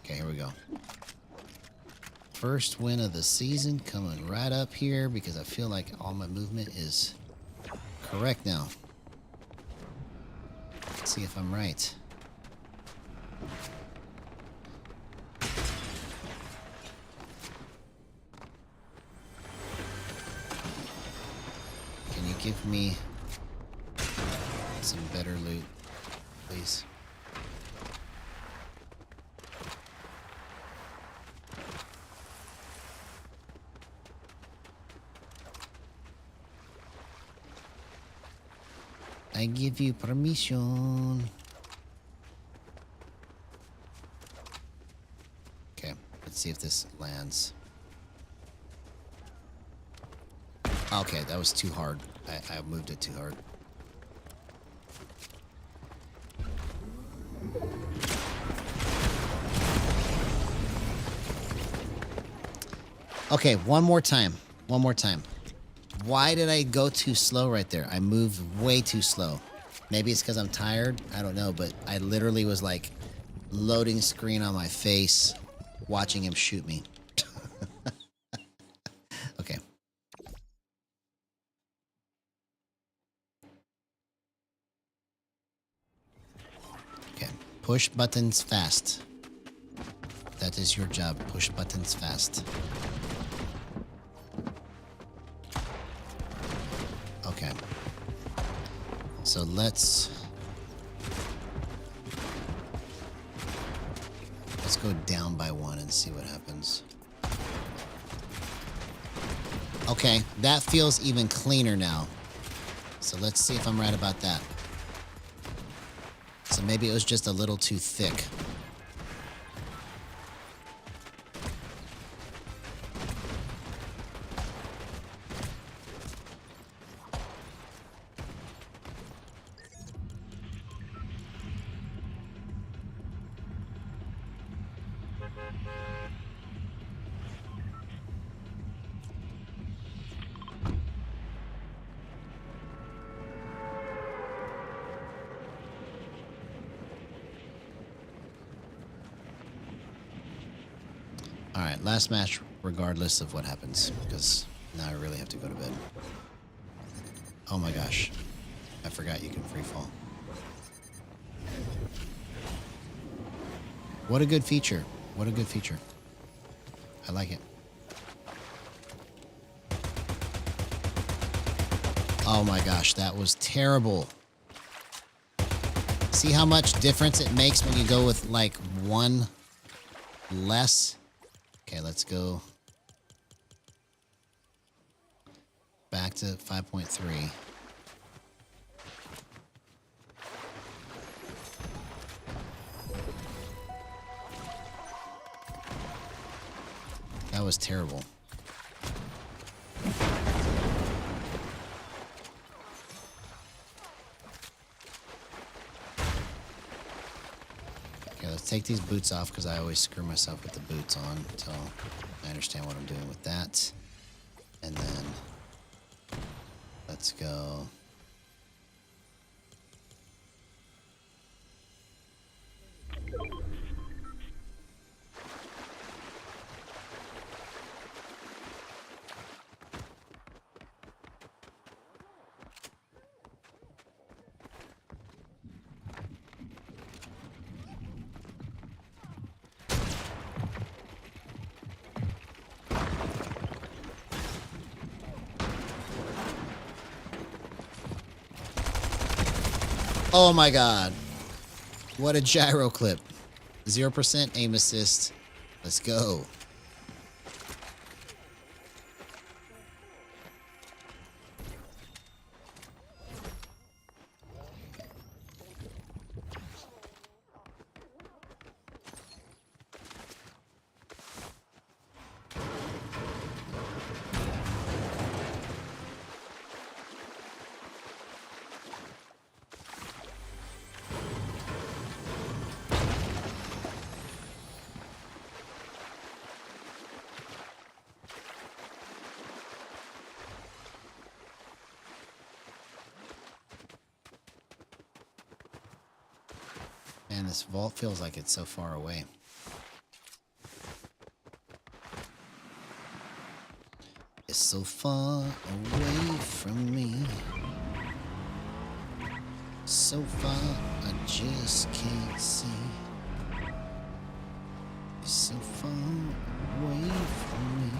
Okay, here we go. First win of the season coming right up here, because I feel like all my movement is correct now. Let's see if I'm right. Can you give me some better loot, please? I give you permission. Okay, let's see if this lands. Okay, that was too hard. I moved it too hard. Okay, one more time. One more time. Why did I go too slow right there? I moved way too slow. Maybe it's because I'm tired. I don't know, but I literally was like loading screen on my face, watching him shoot me. Okay. Okay. Push buttons fast. That is your job. Push buttons fast. Okay. So let's go down by one and see what happens. Okay, that feels even cleaner now. So let's see if I'm right about that. So maybe it was just a little too thick. All right, last match, regardless of what happens, because now I really have to go to bed. Oh my gosh, I forgot you can free fall. What a good feature. What a good feature. I like it. Oh my gosh, that was terrible. See how much difference it makes when you go with like one less? Okay, let's go back to 5.3. That was terrible. Okay, let's take these boots off because I always screw myself with the boots on until I understand what I'm doing with that. And then let's go. Oh my god. What a gyro clip. 0% aim assist. Let's go. Man, this vault feels like it's so far away. It's so far away from me. So far, I just can't see. It's so far away from me.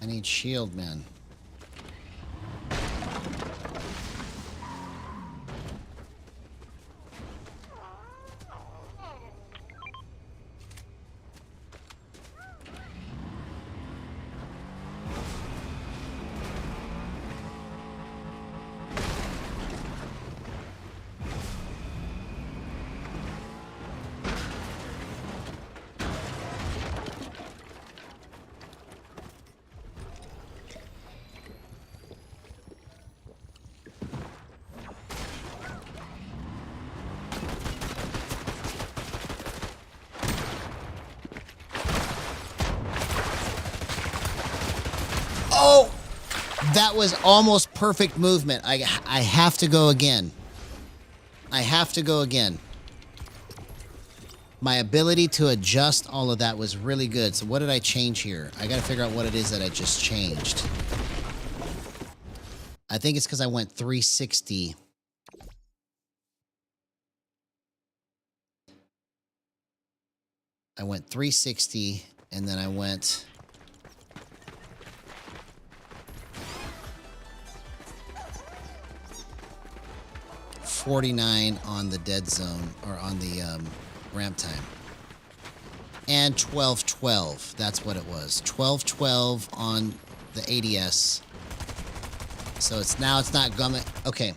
I need shield, man. Oh, that was almost perfect movement. I have to go again. I have to go again. My ability to adjust all of that was really good. So what did I change here? I got to figure out what it is that I just changed. I think it's because I went 360. I went 360 and then I went... $49 on the dead zone, or on the ramp time. And 12-12, that's what it was. 12-12 on the ADS. So it's not gummit. Okay,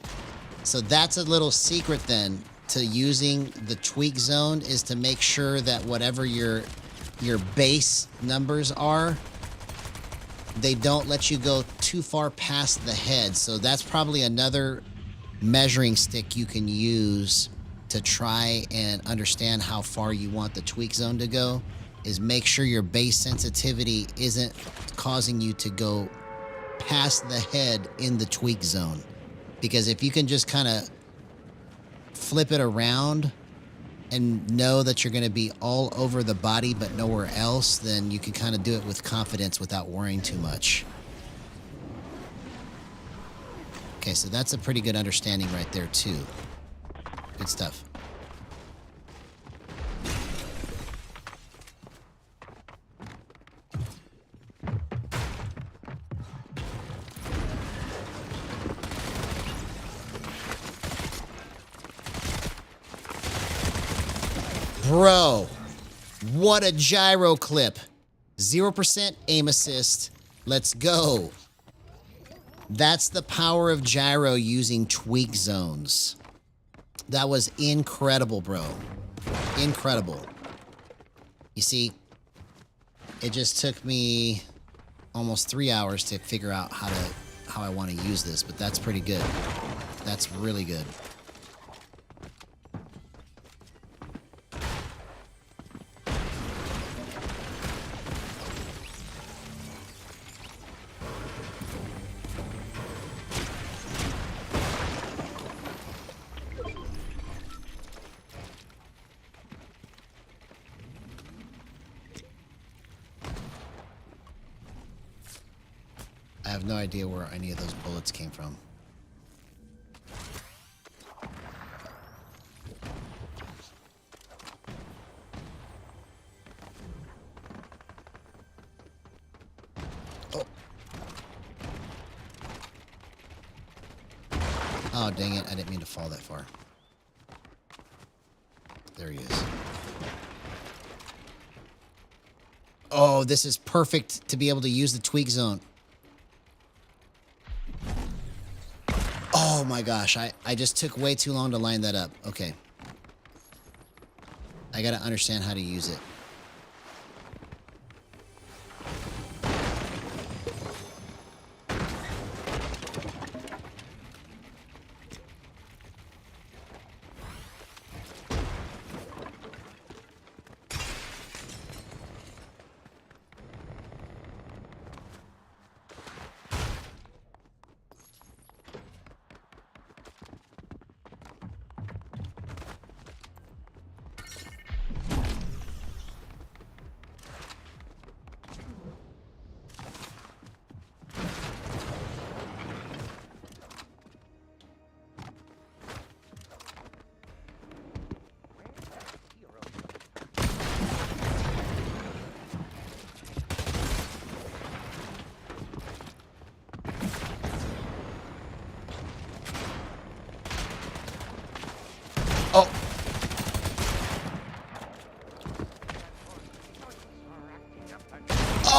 so that's a little secret then to using the tweak zone, is to make sure that whatever your base numbers are, they don't let you go too far past the head. So that's probably another measuring stick you can use to try and understand how far you want the tweak zone to go, is make sure your base sensitivity isn't causing you to go past the head in the tweak zone. Because if you can just kind of flip it around and know that you're going to be all over the body but nowhere else, then you can kind of do it with confidence without worrying too much. Okay, so that's a pretty good understanding right there, too. Good stuff. Bro, what a gyro clip. 0% aim assist. Let's go. That's the power of gyro using tweak zones. That was incredible, bro. Incredible. You see, it just took me almost 3 hours to figure out how I want to use this, but that's pretty good. That's really good. I have no idea where any of those bullets came from. Oh. Oh, dang it. I didn't mean to fall that far. There he is. Oh, this is perfect to be able to use the tweak zone. Oh my gosh, I just took way too long to line that up. Okay. I gotta understand how to use it.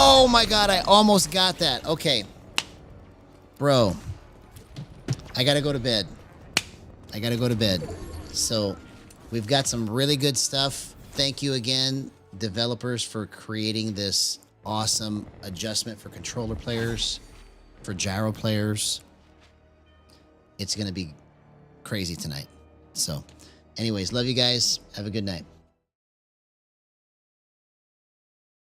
Oh my God, I almost got that. Okay. Bro, I gotta go to bed. I gotta go to bed. So we've got some really good stuff. Thank you again, developers, for creating this awesome adjustment for controller players, for gyro players. It's gonna be crazy tonight. So anyways, love you guys. Have a good night.